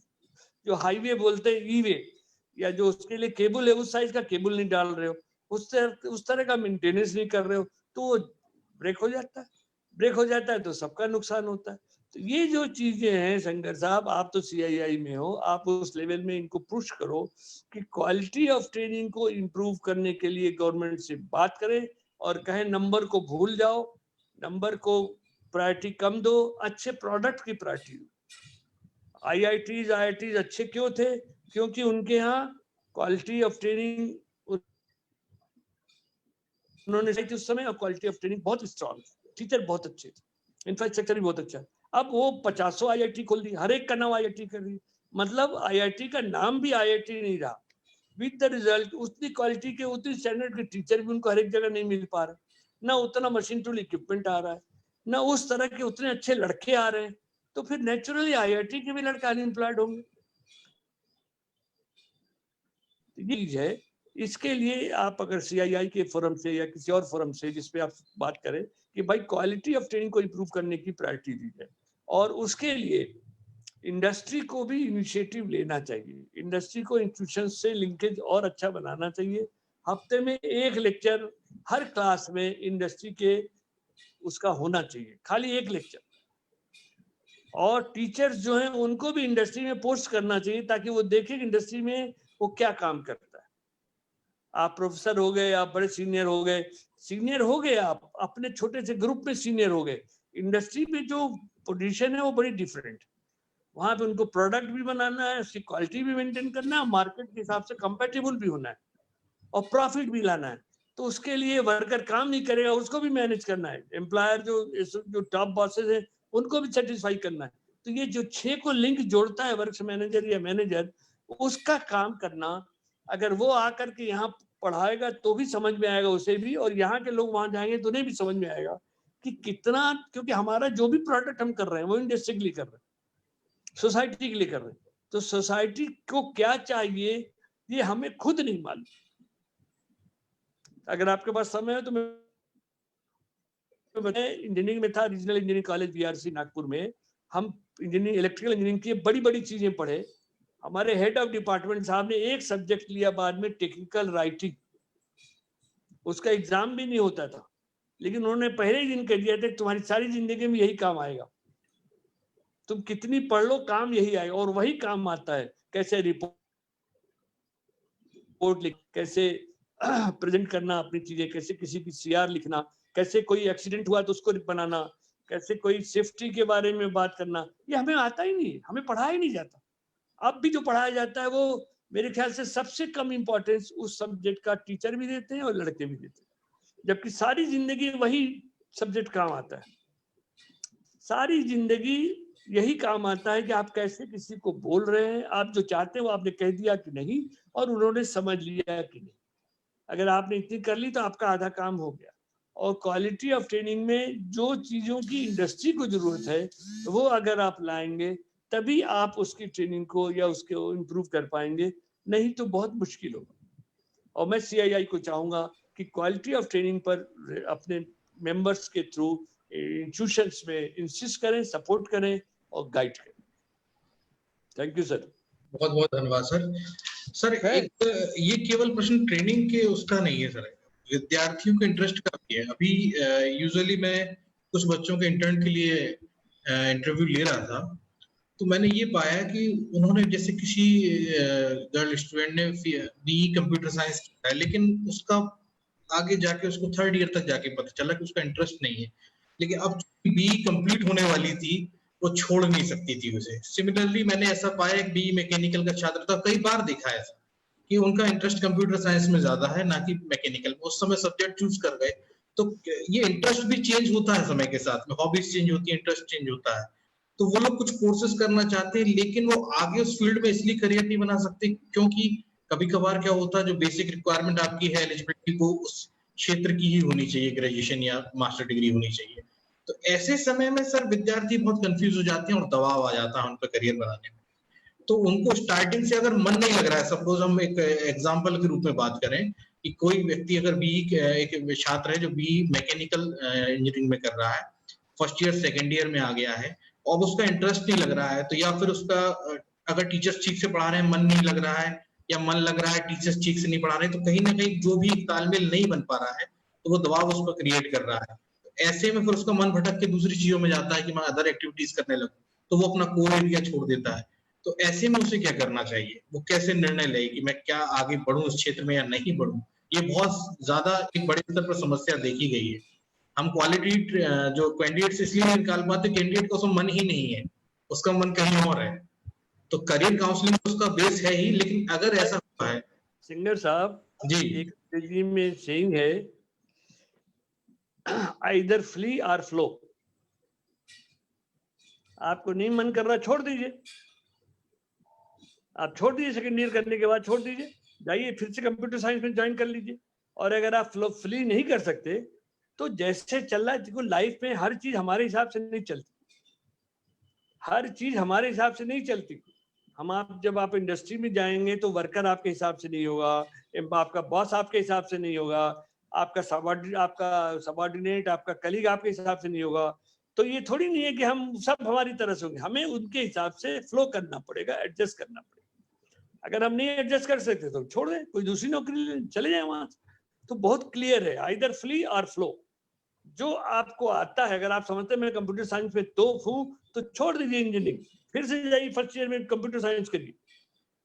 जो हाईवे बोलते हैं ई वे, या जो उसके लिए केबल है उस साइज का केबल नहीं डाल रहे हो, उस तरह का मेंटेनेंस नहीं कर रहे हो, तो वो ब्रेक हो जाता है। ब्रेक हो जाता है तो सबका नुकसान होता है। तो ये जो चीजें हैं शंकर साहब, आप तो CII में हो, आप उस लेवल में इनको पुश करो कि क्वालिटी ऑफ ट्रेनिंग को इम्प्रूव करने के लिए गवर्नमेंट से बात करें और कहें नंबर को भूल जाओ, नंबर को प्रायोरिटी कम दो, अच्छे प्रोडक्ट की प्रायोरिटी दो। IITs अच्छे क्यों थे? क्योंकि उनके यहाँ क्वालिटी ऑफ ट्रेनिंग उन्होंने उस समय, और क्वालिटी ऑफ ट्रेनिंग बहुत स्ट्रॉन्ग, टीचर बहुत अच्छे थे, इंफ्रास्ट्रक्चर भी बहुत अच्छा है। अब वो 50 IIT खोल दी, हर एक का नाम IIT कर दी, मतलब IIT का नाम भी IIT नहीं रहा। विद द रिजल्ट उतनी क्वालिटी के, उतनी स्टैंडर्ड के टीचर भी उनको हर एक जगह नहीं मिल पा रहे, ना उतना मशीन टूल इक्विपमेंट आ रहा है, ना उस तरह के उतने अच्छे लड़के आ रहे हैं, तो फिर नेचुरली IIT के भी लड़के अनएम्प्लॉयड होंगे। ये चीज है। इसके लिए आप अगर CII के फोरम से या किसी और फोरम से जिसपे आप बात करें कि भाई क्वालिटी ऑफ ट्रेनिंग को इम्प्रूव करने की प्रायोरिटी दी जाए, और उसके लिए इंडस्ट्री को भी इनिशिएटिव लेना चाहिए, इंडस्ट्री को इंस्टीट्यूशन से लिंकेज और अच्छा बनाना चाहिए। हफ्ते में एक लेक्चर हर क्लास में इंडस्ट्री के उसका होना चाहिए, खाली एक लेक्चर। और टीचर्स जो हैं उनको भी इंडस्ट्री में पोस्ट करना चाहिए ताकि वो देखें इंडस्ट्री में वो क्या काम करता है। आप प्रोफेसर हो गए, आप बड़े सीनियर हो गए, आप अपने छोटे से ग्रुप में सीनियर हो गए, इंडस्ट्री में जो पोजीशन है वो बड़ी डिफरेंट। वहां पे उनको प्रोडक्ट भी बनाना है, उसकी क्वालिटी भी मेंटेन करना है, मार्केट के हिसाब से कंपेटेबल भी होना है और प्रॉफिट भी लाना है। तो उसके लिए वर्कर काम नहीं करेगा, उसको भी मैनेज करना है, एम्प्लॉयर जो टॉप बॉसेस है उनको भी सेटिस्फाई करना है। तो ये जो 6 को लिंक जोड़ता है वर्क्स मैनेजर या मैनेजर, उसका काम करना, अगर वो आकर के यहाँ पढ़ाएगा तो भी समझ में आएगा उसे भी, और यहाँ के लोग वहां जाएंगे तो उन्हें भी समझ में आएगा कि कितना, क्योंकि हमारा जो भी प्रोडक्ट हम कर रहे हैं वो इंडस्ट्री के लिए कर रहे हैं, सोसाइटी के लिए कर रहे हैं, तो सोसाइटी को क्या चाहिए ये हमें खुद नहीं मालूम। अगर आपके पास समय है तो मैं इंजीनियरिंग में था, regional engineering college BRC Nagpur में, हम इंजीनियरिंग इलेक्ट्रिकल इंजीनियरिंग की बड़ी बड़ी चीजें पढ़े। हमारे हेड ऑफ डिपार्टमेंट साहब ने एक सब्जेक्ट लिया बाद में, टेक्निकल राइटिंग, उसका एग्जाम भी नहीं होता था, लेकिन उन्होंने पहले ही दिन कह दिया था तुम्हारी सारी जिंदगी में यही काम आएगा, तुम कितनी पढ़ लो काम यही आएगा। और वही काम आता है, कैसे रिपोर्ट लिख, कैसे प्रेजेंट करना अपनी चीजें, कैसे किसी की CR लिखना, कैसे कोई एक्सीडेंट हुआ तो उसको बनाना, कैसे कोई सेफ्टी के बारे में बात करना, ये हमें आता ही नहीं, हमें पढ़ाया ही नहीं जाता। अब भी जो पढ़ाया जाता है वो मेरे ख्याल से सबसे कम इंपॉर्टेंस उस सब्जेक्ट का टीचर भी देते हैं और लड़के भी देते हैं, जबकि सारी जिंदगी वही सब्जेक्ट काम आता है। सारी जिंदगी यही काम आता है कि आप कैसे किसी को बोल रहे हैं, आप जो चाहते हैं वो आपने कह दिया कि नहीं, और उन्होंने समझ लिया कि नहीं। अगर आपने इतनी कर ली तो आपका आधा काम हो गया। और क्वालिटी ऑफ ट्रेनिंग में जो चीजों की इंडस्ट्री को जरूरत है वो अगर आप लाएंगे तभी आप उसकी ट्रेनिंग को या उसको इम्प्रूव कर पाएंगे, नहीं तो बहुत मुश्किल होगा। और मैं CII को चाहूंगा कि क्वालिटी ऑफ ट्रेनिंग पर अपने मेंबर्स के थ्रू इंस्टीट्यूशंस में इंसिस्ट करें, सपोर्ट करें और गाइड करें। Thank you sir. बहुत बहुत धन्यवाद सर। सर एक ये केवल प्रश्न ट्रेनिंग के उसका नहीं है सर, विद्यार्थियों के इंटरेस्ट का भी है। अभी यूजुअली मैं कुछ बच्चों के इंटर्न के लिए इंटरव्यू ले रहा था, तो मैंने ये पाया कि उन्होंने जैसे किसी गर्ल स्टूडेंट ने BE कंप्यूटर साइंस किया है, लेकिन उसका आगे जाके उसको 3rd ईयर तक जाके पता चला कि उसका इंटरेस्ट नहीं है, लेकिन अब BE कंप्लीट होने वाली थी वो छोड़ नहीं सकती थी उसे। सिमिलरली मैंने ऐसा पाया कि BE मैकेनिकल का छात्र था, कई बार देखा है कि उनका इंटरेस्ट कंप्यूटर साइंस में ज्यादा है ना कि मैकेनिकल में, उस समय सब्जेक्ट चूज कर गए। तो ये इंटरेस्ट भी चेंज होता है समय के साथ में, हॉबीज चेंज होती है, इंटरेस्ट चेंज होता है। तो वो लोग कुछ कोर्सेज करना चाहते हैं लेकिन वो आगे उस फील्ड में इसलिए करियर नहीं बना सकते क्योंकि कभी कभार क्या होता है, जो बेसिक रिक्वायरमेंट आपकी है एलिजिबिलिटी को उस क्षेत्र की ही होनी चाहिए, ग्रेजुएशन या मास्टर डिग्री होनी चाहिए। तो ऐसे समय में सर विद्यार्थी बहुत कंफ्यूज हो जाते हैं और दबाव आ जाता है उन पर करियर बनाने में। तो उनको स्टार्टिंग से अगर मन नहीं लग रहा है, सपोज हम एक एग्जांपल के रूप में बात करें कि कोई व्यक्ति अगर एक छात्र है जो बीई मैकेनिकल इंजीनियरिंग में कर रहा है, फर्स्ट ईयर सेकेंड ईयर में आ गया है और उसका इंटरेस्ट नहीं लग रहा है, तो या फिर उसका अगर टीचर्स ठीक से पढ़ा रहे हैं मन नहीं लग रहा है, या मन लग रहा है टीचर्स ठीक से नहीं पढ़ा रहे, तो कहीं ना कहीं जो भी तालमेल नहीं बन पा रहा है तो वो दबाव उस पर क्रिएट कर रहा है। ऐसे में फिर उसका मन भटक के दूसरी चीजों में जाता है कि मैं अदर एक्टिविटीज करने लगूं, तो वो अपना कोर एरिया छोड़ देता है। तो ऐसे में उसे क्या करना चाहिए, वो कैसे निर्णय ले कि मैं क्या आगे बढ़ूं इस क्षेत्र में या नहीं बढ़ूं? ये बहुत ज्यादा एक बड़े स्तर पर समस्या देखी गई है। हम क्वालिटी जो कैंडिडेट्स इसलिए निकाल पाते, कैंडिडेट का उसमें मन ही नहीं है, उसका मन कहीं और है। तो करियर काउंसलिंग उसका बेस है ही, लेकिन अगर ऐसा होता है सिंगर साहब जी, एक अंग्रेजी में सेइंग है, आइदर फ्ली और फ्लो। आपको नहीं मन कर रहा, छोड़ दीजिए, आप छोड़ दीजिए, सेकेंड ईयर करने के बाद छोड़ दीजिए, जाइए फिर से कंप्यूटर साइंस में ज्वाइन कर लीजिए। और अगर आप फ्ली नहीं कर सकते तो जैसे चल रहा है, देखो लाइफ में हर चीज हमारे हिसाब से नहीं चलती, हर चीज हमारे हिसाब से नहीं चलती। जब आप इंडस्ट्री में जाएंगे तो वर्कर आपके हिसाब से नहीं होगा, आपका बॉस आपके हिसाब से नहीं होगा, आपका सबऑर्डिनेट, आपका कलीग आपके हिसाब से नहीं होगा। तो ये थोड़ी नहीं है कि हम सब हमारी तरह से होंगे, हमें उनके हिसाब से फ्लो करना पड़ेगा, एडजस्ट करना पड़ेगा। अगर हम नहीं एडजस्ट कर सकते तो छोड़ दें, कोई दूसरी नौकरी चले जाए वहां से। तो बहुत क्लियर है, आइदर फ्ली और फ्लो। जो आपको आता है, अगर आप समझते हैं मैं कंप्यूटर साइंस में तो हूं, तो छोड़ दीजिए इंजीनियरिंग, फिर से जाइए फर्स्ट ईयर में कंप्यूटर साइंस करिए,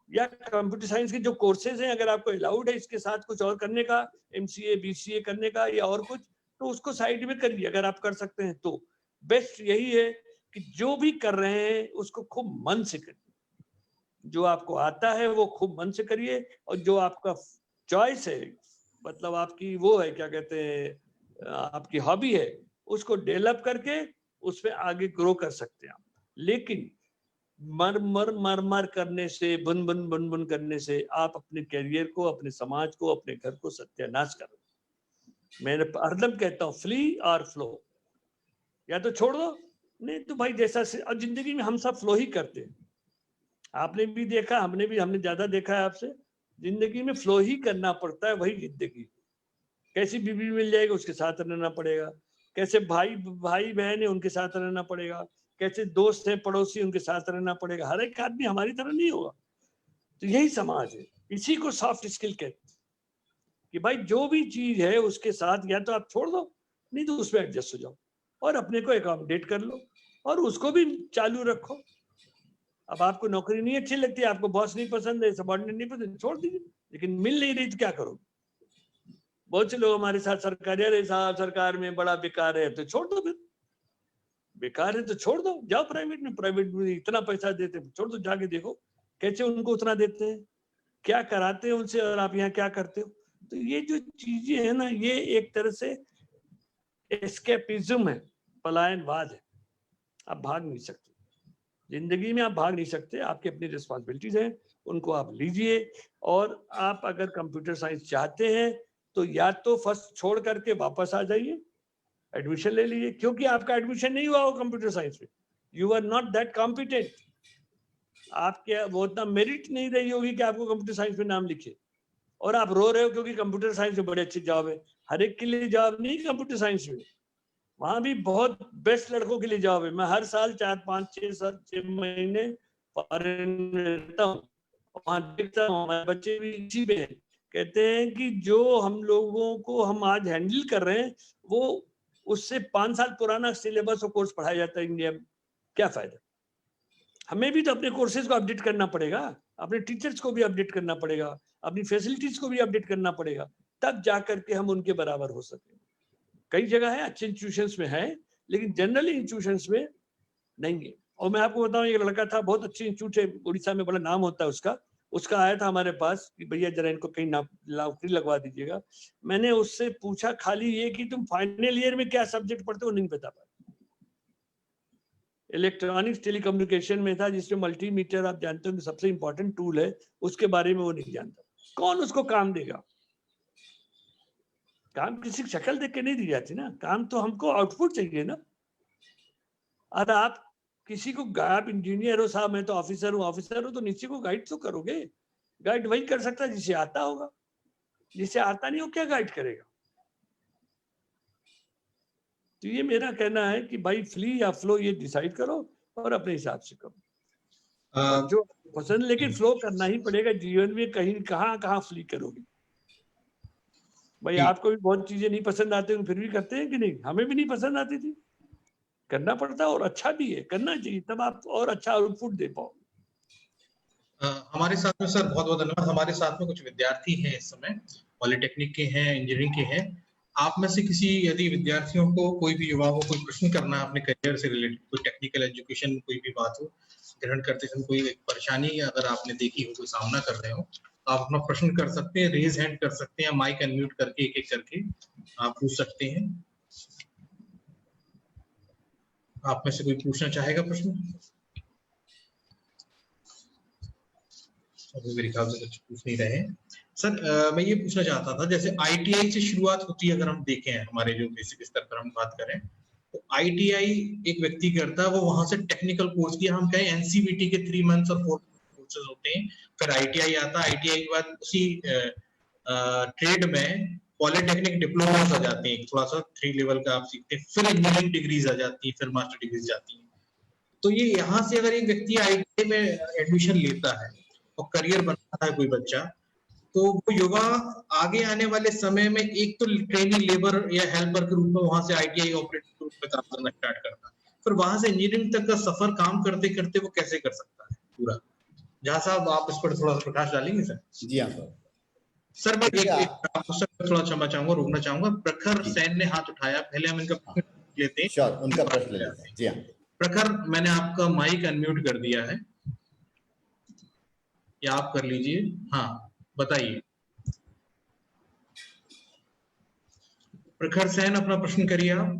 या कंप्यूटर साइंस के जो कोर्सेज हैं अगर आपको अलाउड है इसके साथ कुछ और करने का, एमसीए बीसीए करने का या और कुछ, तो उसको साइड में करिए अगर आप कर सकते हैं तो। बेस्ट यही है कि जो भी कर रहे हैं उसको खूब मन से करिए, जो आपको आता है वो खूब मन से करिए, और जो आपका चॉइस है, मतलब आपकी वो है क्या कहते हैं, आपकी हॉबी है, उसको डेवलप करके उसमें आगे ग्रो कर सकते हैं आप। लेकिन मर करने से, बुन बुन करने से आप अपने करियर को, अपने समाज को, अपने घर को सत्यानाश कर रहे हो। मैं हरदम कहता हूँ फ्ली और फ्लो, या तो छोड़ दो, नहीं तो भाई जैसा से, और जिंदगी में हम सब फ्लो ही करते हैं। आपने भी देखा, हमने ज्यादा देखा है आपसे, जिंदगी में फ्लो ही करना पड़ता है, वही जिंदगी। कैसी बीवी मिल जाएगी उसके साथ रहना पड़ेगा, कैसे भाई बहन है उनके साथ रहना पड़ेगा, कैसे दोस्त है पड़ोसी उनके साथ रहना पड़ेगा। हर एक आदमी हमारी तरह नहीं होगा। तो यही समाज है, इसी को सॉफ्ट स्किल कहते हैं कि भाई जो भी चीज है उसके साथ या तो आप छोड़ दो, नहीं तो उसमें एडजस्ट हो जाओ और अपने को एकोमोडेट कर लो और उसको भी चालू रखो। अब आपको नौकरी नहीं अच्छी लगती, आपको बॉस नहीं पसंद है, सबऑर्डिनेट नहीं पसंद, छोड़ दीजिए। लेकिन मिल नहीं रही तो क्या करोगे? बहुत से लोग हमारे साथ सरकारी, अरे साहब सरकार में बड़ा बेकार है, तो छोड़ दो, फिर बेकार है तो छोड़ दो, जाओ प्राइवेट में इतना पैसा देते हैं, छोड़ दो, जाके देखो कैसे उनको उतना देते हैं, क्या कराते हैं उनसे, और आप यहाँ क्या करते हो। तो ये जो चीजें है ना, ये एक तरह से एस्केपिज्म है, पलायनवाद है। आप भाग नहीं सकते जिंदगी में, आप भाग नहीं सकते, आपकी अपनी रिस्पॉन्सिबिलिटीज हैं, उनको आप लीजिए। और आप अगर कंप्यूटर साइंस चाहते हैं तो या तो फर्स्ट छोड़ करके वापस आ जाइए, एडमिशन ले लीजिए, क्योंकि आपका एडमिशन नहीं हुआ हो कंप्यूटर साइंस में, you are not that competent, आपके वो उतना मेरिट नहीं रही होगी कि आपको कंप्यूटर साइंस में नाम लिखे, और आप रो रहे हो क्योंकि कंप्यूटर साइंस में बड़े अच्छे जॉब है। हर एक के लिए जॉब नहीं कंप्यूटर साइंस में, वहां भी बहुत बेस्ट लड़कों के लिए जॉब है। मैं हर साल 4-5-6 महीने फॉरेन में रहता हूँ, वहां देखता हूँ हमारे बच्चे भी इसी में कहते हैं कि जो हम लोगों को हम आज हैंडल कर रहे हैं वो उससे 5 साल पुराना सिलेबस और कोर्स पढ़ाया जाता है इंडिया में, क्या फायदा। हमें भी तो अपने कोर्सेज को अपडेट करना पड़ेगा, अपने टीचर्स को भी अपडेट करना पड़ेगा, अपनी फैसिलिटीज को भी अपडेट करना पड़ेगा, तब जाकर के हम उनके बराबर हो सके। कई जगह है अच्छे इंस्टीट्यूशंस में है, लेकिन जनरली इंस्टीट्यूशंस में नहीं है। और मैं आपको बताऊं, एक लड़का था, बहुत अच्छे इंस्टीट्यूट है उड़ीसा में, बड़ा नाम होता है उसका आया था हमारे पास कि भैया जरा इनको कहीं नौकरी लगवा दीजिएगा। मैंने उससे पूछा खाली ये कि तुम फाइनल ईयर में क्या सब्जेक्ट पढ़ते हो, नहीं बता पाया। इलेक्ट्रॉनिक्स टेलीकम्युनिकेशन में था, जिसमें मल्टीमीटर आप जानते हो सबसे इंपॉर्टेंट टूल है, उसके बारे में वो नहीं जानता। कौन उसको काम देगा? काम किसी की शक्ल देख के नहीं दी जाती ना, काम तो हमको आउटपुट चाहिए ना। और आप किसी को, आप इंजीनियर हो साहब, मैं तो ऑफिसर हूँ तो नीचे को गाइड तो करोगे, गाइड वही कर सकता है जिसे आता होगा। जिसे आता नहीं हो क्या गाइड करेगा? तो ये मेरा कहना है कि भाई फ्ली या फ्लो ये डिसाइड करो और अपने हिसाब से करो, और जो पसंद, लेकिन फ्लो करना ही पड़ेगा जीवन में, कहीं कहाँ फ्ली करोगे भाई? आपको भी बहुत चीजें नहीं पसंद आती, फिर भी करते हैं कि नहीं? हमें भी नहीं पसंद आती थी, करना पड़ता और अच्छा भी है, करना चाहिए, तब आप और अच्छा आउटपुट दे पाओ। हमारे साथ में सर बहुत बहुत धन्यवाद। हमारे साथ में कुछ विद्यार्थी हैं इस समय, पॉलिटेक्निक के हैं, इंजीनियरिंग के हैं। आप में से किसी यदि विद्यार्थियों को, कोई भी युवा को कोई प्रश्न करना है अपने करियर से रिलेटेड, कोई टेक्निकल एजुकेशन कोई भी बात हो, ग्रहण करते समय कोई एक परेशानी अगर आपने देखी हो, कोई सामना कर रहे हो, तो आप अपना प्रश्न कर सकते हैं, रेज हैंड कर सकते हैं, माइक अनम्यूट करके एक एक करके आप पूछ सकते हैं। आप में से कोई पूछना चाहेगा प्रश्न? अभी मेरे ख्याल से कुछ पूछ नहीं रहे हैं सर। मैं ये पूछना चाहता था, जैसे आईटीआई से शुरुआत होती है, अगर हम देखें हमारे जो बेसिक स्तर पर हम बात करें, तो आईटीआई एक व्यक्ति करता है, वो वहां से टेक्निकल कोर्स किया, हम कहें एनसीवीटी के 3 मंथ्स और 4 कोर्सेज होते हैं, फिर आईटीआई आता है, आईटीआई के बाद उसी ट्रेड में पॉलिटेक्निक डिप्लोमास आ जाते हैं, थोड़ा सा 3 लेवल का आप सीखते हैं, फिर इंजीनियरिंग डिग्रीज आ जाती है, फिर मास्टर डिग्रीज जाती है। तो ये यहाँ से अगर एक व्यक्ति आईटीआई में एडमिशन लेता है और करियर बनाता है कोई बच्चा, तो वो युवा आगे आने वाले समय में एक तो ट्रेनिंग लेबर या हेल्पर के रूप में वहां से आईटीआई ऑपरेटर के रूप में काम करना स्टार्ट करता है, फिर वहां से इंजीनियरिंग तक का सफर काम करते करते वो कैसे कर सकता है पूरा? जहाँ साहब आप इस पर थोड़ा सा प्रकाश डालेंगे सर? जी हाँ सर। सर मैं एक थोड़ा क्षमा चाहूंगा, रोकना चाहूंगा। प्रखर सैन ने हाथ उठाया, पहले हम इनका प्रश्न लेते हैं। श्योर, उनका प्रश्न ले लेते हैं। जी हाँ प्रखर, मैंने आपका माइक अनम्यूट कर दिया है, या आप कर लीजिए। हाँ बताइए प्रखर सैन, अपना प्रश्न करिए आप।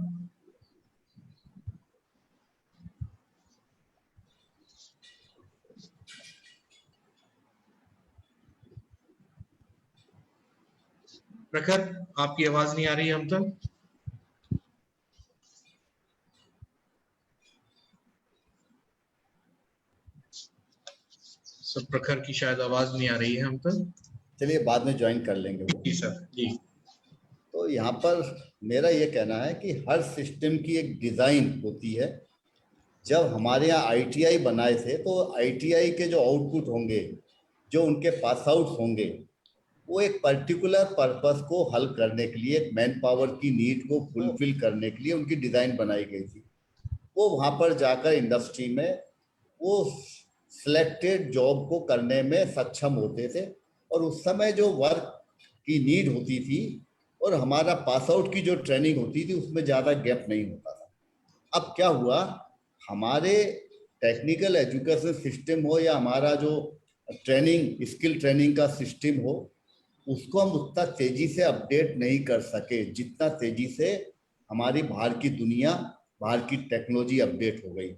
प्रखर, आपकी आवाज नहीं आ रही है हम तक। सब प्रखर की शायद आवाज नहीं आ रही है हम तक। चलिए बाद में ज्वाइन कर लेंगे वो। जी सर जी। तो यहाँ पर मेरा ये कहना है कि हर सिस्टम की एक डिजाइन होती है। जब हमारे यहाँ आईटीआई बनाए थे, तो आईटीआई के जो आउटपुट होंगे, जो उनके पास आउट होंगे, वो एक पर्टिकुलर पर्पस को हल करने के लिए, मैन पावर की नीड को फुलफिल करने के लिए उनकी डिजाइन बनाई गई थी। वो वहां पर जाकर इंडस्ट्री में वो सिलेक्टेड जॉब को करने में सक्षम होते थे, और उस समय जो वर्क की नीड होती थी और हमारा पास आउट की जो ट्रेनिंग होती थी, उसमें ज़्यादा गैप नहीं होता था। अब क्या हुआ, हमारे टेक्निकल एजुकेशन सिस्टम हो या हमारा जो ट्रेनिंग, स्किल ट्रेनिंग का सिस्टम हो, उसको हम उतना तेजी से अपडेट नहीं कर सके जितना तेजी से हमारी बाहर की दुनिया, बाहर की टेक्नोलॉजी अपडेट हो गई।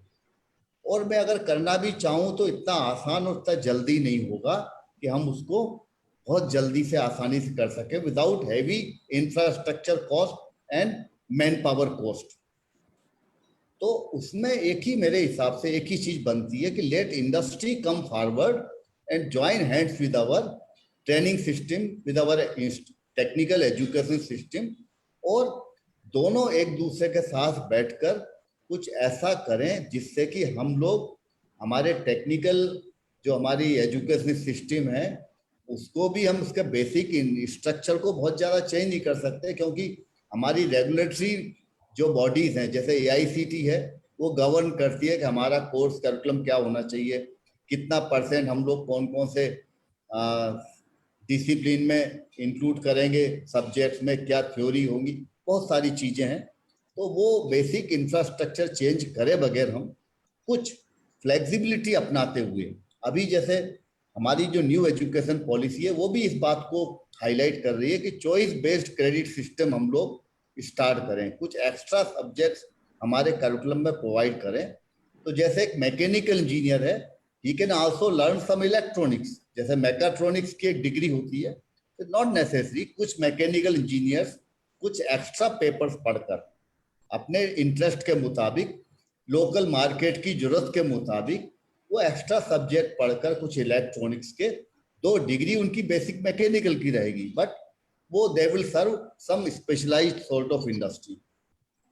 और मैं अगर करना भी चाहूँ तो इतना आसान और इतना जल्दी नहीं होगा कि हम उसको बहुत जल्दी से आसानी से कर सके without heavy infrastructure cost and man power cost. तो उसमें एक ही, मेरे हिसाब से एक ही चीज बनती है कि let industry come forward and join hands with our training system, with our technical education system, और दोनों एक दूसरे के साथ बैठकर कुछ ऐसा करें जिससे कि हम लोग हमारे टेक्निकल जो हमारी एजुकेशन सिस्टम है उसको भी, हम उसके बेसिक स्ट्रक्चर को बहुत ज़्यादा चेंज नहीं कर सकते, क्योंकि हमारी रेगुलेटरी जो बॉडीज हैं, जैसे AICTE है, वो गवर्न करती है कि हमारा कोर्स करिकुलम क्या होना चाहिए, कितना % हम लोग कौन कौन से डिसिप्लिन में इंक्लूड करेंगे, सब्जेक्ट्स में क्या थ्योरी होंगी, बहुत सारी चीज़ें हैं। तो वो बेसिक इंफ्रास्ट्रक्चर चेंज करे बगैर हम कुछ फ्लेक्सिबिलिटी अपनाते हुए, अभी जैसे हमारी जो न्यू एजुकेशन पॉलिसी है वो भी इस बात को हाईलाइट कर रही है कि चॉइस बेस्ड क्रेडिट सिस्टम हम लोग स्टार्ट करें, कुछ एक्स्ट्रा सब्जेक्ट्स हमारे करिकुलम में प्रोवाइड करें। तो जैसे एक मैकेनिकल इंजीनियर है, he can also learn some electronics, जैसे मैकाट्रॉनिक्स की एक डिग्री होती है, तो नॉट नेसेसरी कुछ मैकेनिकल इंजीनियर्स कुछ एक्स्ट्रा पेपर्स पढ़कर अपने इंटरेस्ट के मुताबिक, लोकल मार्केट की जरूरत के मुताबिक वो एक्स्ट्रा सब्जेक्ट पढ़कर कुछ इलेक्ट्रॉनिक्स के 2 डिग्री उनकी बेसिक मैकेनिकल की रहेगी, बट वो they will serve some specialised sort of industry.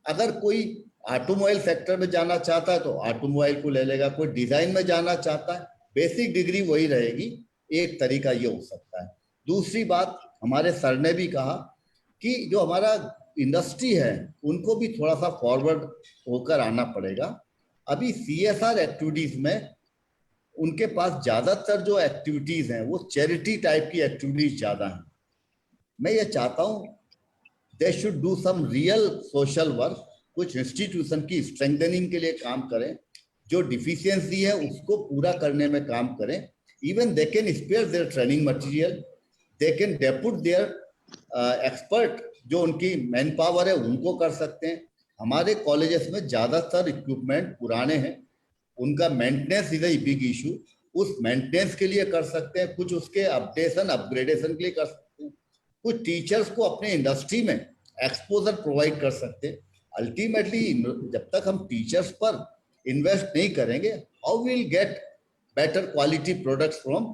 अगर कोई ऑटोमोबाइल सेक्टर में जाना चाहता है तो ऑटोमोबाइल को ले लेगा, कोई डिजाइन में जाना चाहता है बेसिक डिग्री वही रहेगी, एक तरीका ये हो सकता है। दूसरी बात, हमारे सर ने भी कहा कि जो हमारा इंडस्ट्री है उनको भी थोड़ा सा फॉरवर्ड होकर आना पड़ेगा। अभी CSR एक्टिविटीज में उनके पास ज्यादातर जो एक्टिविटीज हैं वो चैरिटी टाइप की एक्टिविटीज ज्यादा हैं। मैं ये चाहता हूँ they should do some real social work, कुछ इंस्टीट्यूशन की स्ट्रेंथनिंग के लिए काम करें, जो डिफिशियंसी है उसको पूरा करने में काम करें। Even they can spare their training material, they can depute their expert, जो उनकी मैन पावर है उनको कर सकते हैं। हमारे कॉलेजेस में ज्यादातर इक्विपमेंट पुराने हैं, उनका maintenance is a big issue, उस मेंटेनेंस के लिए कर सकते हैं, कुछ उसके अपडेशन अपग्रेडेशन के लिए कर सकते हैं, कुछ टीचर्स को अपने इंडस्ट्री में एक्सपोजर प्रोवाइड कर सकते हैं। अल्टीमेटली जब तक हम टीचर्स पर इन्वेस्ट नहीं करेंगे, how will get better quality products from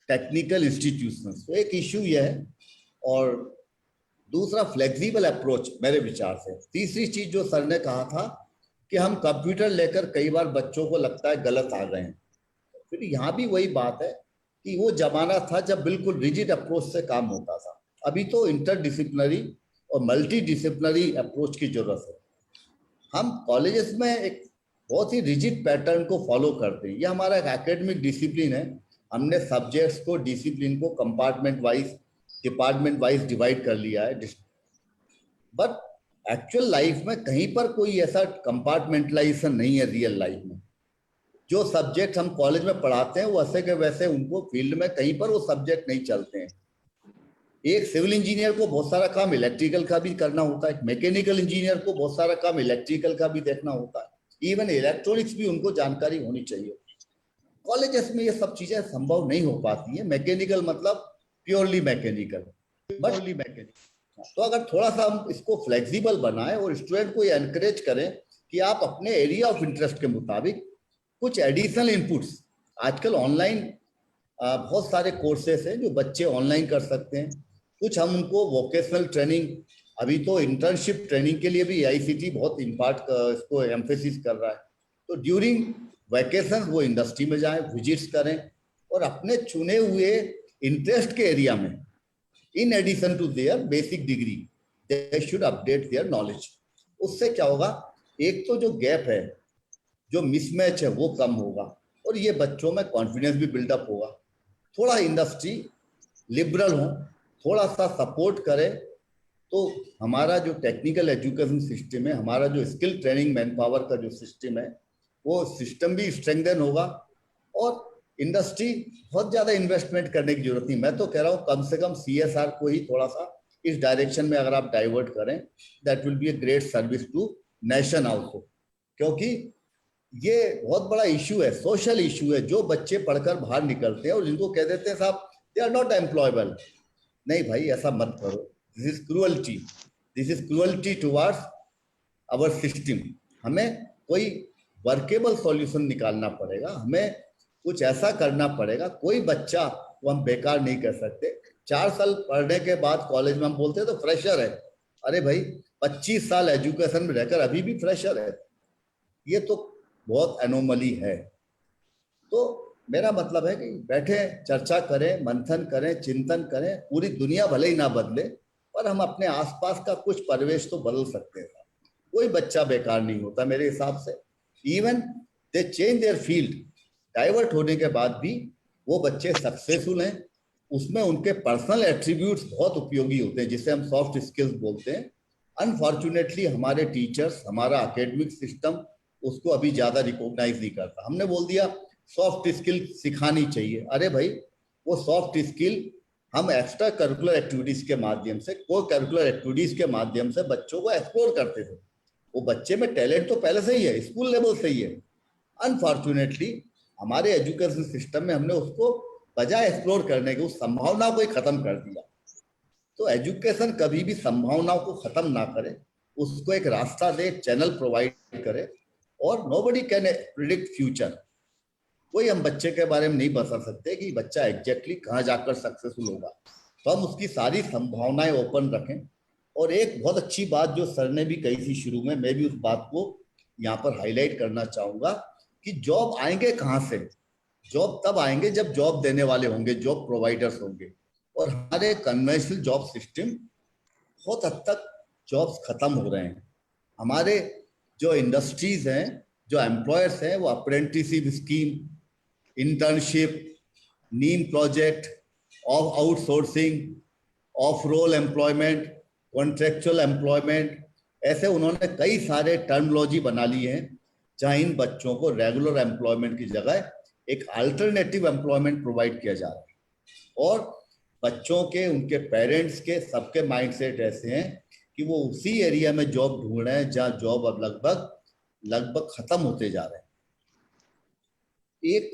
technical institutions. तो एक इशू ये है। और दूसरा फ्लेक्सिबल अप्रोच मेरे विचार से। तीसरी चीज जो सर ने कहा था कि हम कंप्यूटर लेकर कई बार बच्चों को लगता है गलत आ गए हैं, फिर यहाँ भी वही बात है कि वो जमाना था जब बिल्कुल रिजिड अप्रोच से काम होता था। अभी तो इंटरडिसिप्लिनरी और मल्टी डिसिप्लिनरी अप्रोच की जरूरत है। हम कॉलेजेस में एक बहुत ही रिजिड पैटर्न को फॉलो करते हैं, ये हमारा एक एकेडमिक डिसिप्लिन है। हमने सब्जेक्ट्स को, डिसिप्लिन को compartment wise, department wise divide कर लिया है। बट एक्चुअल लाइफ में कहीं पर कोई ऐसा कंपार्टमेंटलाइजेशन नहीं है रियल लाइफ में। जो सब्जेक्ट हम कॉलेज में पढ़ाते हैं वो ऐसे के वैसे उनको फील्ड में कहीं पर वो सब्जेक्ट नहीं चलते हैं। एक सिविल इंजीनियर को बहुत सारा काम इलेक्ट्रिकल का भी करना होता है, मैकेनिकल इंजीनियर को बहुत सारा काम इलेक्ट्रिकल का भी देखना होता है, इवन इलेक्ट्रॉनिक्स भी उनको जानकारी होनी चाहिए। कॉलेजेस में ये सब चीजें संभव नहीं हो पाती है। मैकेनिकल मतलब प्योरली मैकेनिकल, प्योरली मैकेनिकल। तो अगर थोड़ा सा हम इसको फ्लेक्सिबल बनाएं और स्टूडेंट को ये एनकरेज करें कि आप अपने एरिया ऑफ इंटरेस्ट के मुताबिक कुछ एडिशनल इनपुट्स, आजकल ऑनलाइन बहुत सारे कोर्सेस हैं जो बच्चे ऑनलाइन कर सकते हैं। कुछ हम उनको वोकेशनल ट्रेनिंग, अभी तो इंटर्नशिप ट्रेनिंग के लिए भी AICTE बहुत इसको एम्फेसिस कर रहा है। तो ड्यूरिंग वैकेशन वो इंडस्ट्री में जाएं, विजिट्स करें और अपने चुने हुए इंटरेस्ट के एरिया में in addition to their basic degree they should update their knowledge. उससे क्या होगा, एक तो जो गैप है, जो मिसमैच है वो कम होगा और ये बच्चों में कॉन्फिडेंस भी बिल्डअप होगा। थोड़ा इंडस्ट्री लिबरल हो, थोड़ा सा सपोर्ट करे तो हमारा जो टेक्निकल एजुकेशन सिस्टम है, हमारा जो स्किल ट्रेनिंग मैन पावर का जो सिस्टम है, वो सिस्टम भी स्ट्रेंथन होगा और इंडस्ट्री बहुत ज्यादा इन्वेस्टमेंट करने की जरूरत नहीं। मैं तो कह रहा हूँ कम से कम CSR को ही थोड़ा सा इस डायरेक्शन में अगर आप डाइवर्ट करें, that will be a great service to nation also. क्योंकि ये बहुत बड़ा इशू है, सोशल इशू है। जो बच्चे पढ़कर बाहर निकलते हैं और जिनको कह देते हैं साहब दे आर नॉट एम्प्लॉयबल, नहीं भाई ऐसा मत करो, this is cruelty, this is cruelty towards our system. हमें कोई वर्केबल सॉल्यूशन निकालना पड़ेगा, हमें कुछ ऐसा करना पड़ेगा। कोई बच्चा को हम बेकार नहीं कर सकते। 4 साल पढ़ने के बाद कॉलेज में हम बोलते हैं तो फ्रेशर है, अरे भाई 25 साल एजुकेशन में रहकर अभी भी फ्रेशर है, ये तो बहुत एनोमली है। तो मेरा मतलब है कि बैठे चर्चा करें, मंथन करें, चिंतन करें। पूरी दुनिया भले ही ना बदले पर हम अपने आसपास का कुछ परिवेश तो बदल सकते हैं। कोई बच्चा बेकार नहीं होता मेरे हिसाब से। Even they change their field, divert होने के बाद भी वो बच्चे सक्सेसफुल हैं। उसमें उनके पर्सनल एट्रीब्यूट्स बहुत उपयोगी होते हैं, जिसे हम सॉफ्ट स्किल्स बोलते हैं। अनफॉर्चुनेटली हमारे टीचर्स, हमारा एकेडमिक सिस्टम उसको अभी ज्यादा रिकॉग्नाइज नहीं करता। हमने बोल दिया सॉफ्ट स्किल सिखानी चाहिए, अरे भाई वो सॉफ्ट स्किल हम एक्स्ट्रा करिकुलर एक्टिविटीज के माध्यम से, को करिकुलर एक्टिविटीज के माध्यम से बच्चों को एक्सप्लोर करते थे। वो बच्चे में टैलेंट तो पहले से ही है, स्कूल लेवल से ही है। अनफॉर्चुनेटली हमारे एजुकेशन सिस्टम में हमने उसको बजाय एक्सप्लोर करने की उस संभावना को ही खत्म कर दिया। तो एजुकेशन कभी भी संभावनाओं को खत्म ना करे, उसको एक रास्ता दे, चैनल प्रोवाइड करे। और नोबडी कैन प्रिडिक्ट फ्यूचर। कोई हम बच्चे के बारे में नहीं बता सकते कि बच्चा एग्जैक्टली कहाँ जाकर सक्सेसफुल होगा। तो हम उसकी सारी संभावनाएं ओपन रखें। और एक बहुत अच्छी बात जो सर ने भी कही थी शुरू में, मैं भी उस बात को यहाँ पर हाईलाइट करना चाहूंगा कि जॉब आएंगे कहाँ से? जॉब तब आएंगे जब जॉब देने वाले होंगे, जॉब प्रोवाइडर्स होंगे। और हमारे कन्वेंशनल जॉब सिस्टम बहुत हद तक जॉब्स खत्म हो रहे हैं। हमारे जो इंडस्ट्रीज हैं, जो एम्प्लॉयर्स हैं, वो apprenticeship scheme, internship, NEEM project, of outsourcing, of role employment, contractual employment, ऐसे उन्होंने कई सारे टर्मिनोलॉजी बना ली है जहां इन बच्चों को रेगुलर एम्प्लॉयमेंट की जगह एक अल्टरनेटिव एम्प्लॉयमेंट प्रोवाइड किया जा रहा है। और बच्चों के, उनके पेरेंट्स के, सबके माइंडसेट ऐसे हैं कि वो उसी एरिया में जॉब ढूंढ रहे हैं जहां जॉब अब लगभग खत्म होते जा रहे हैं। एक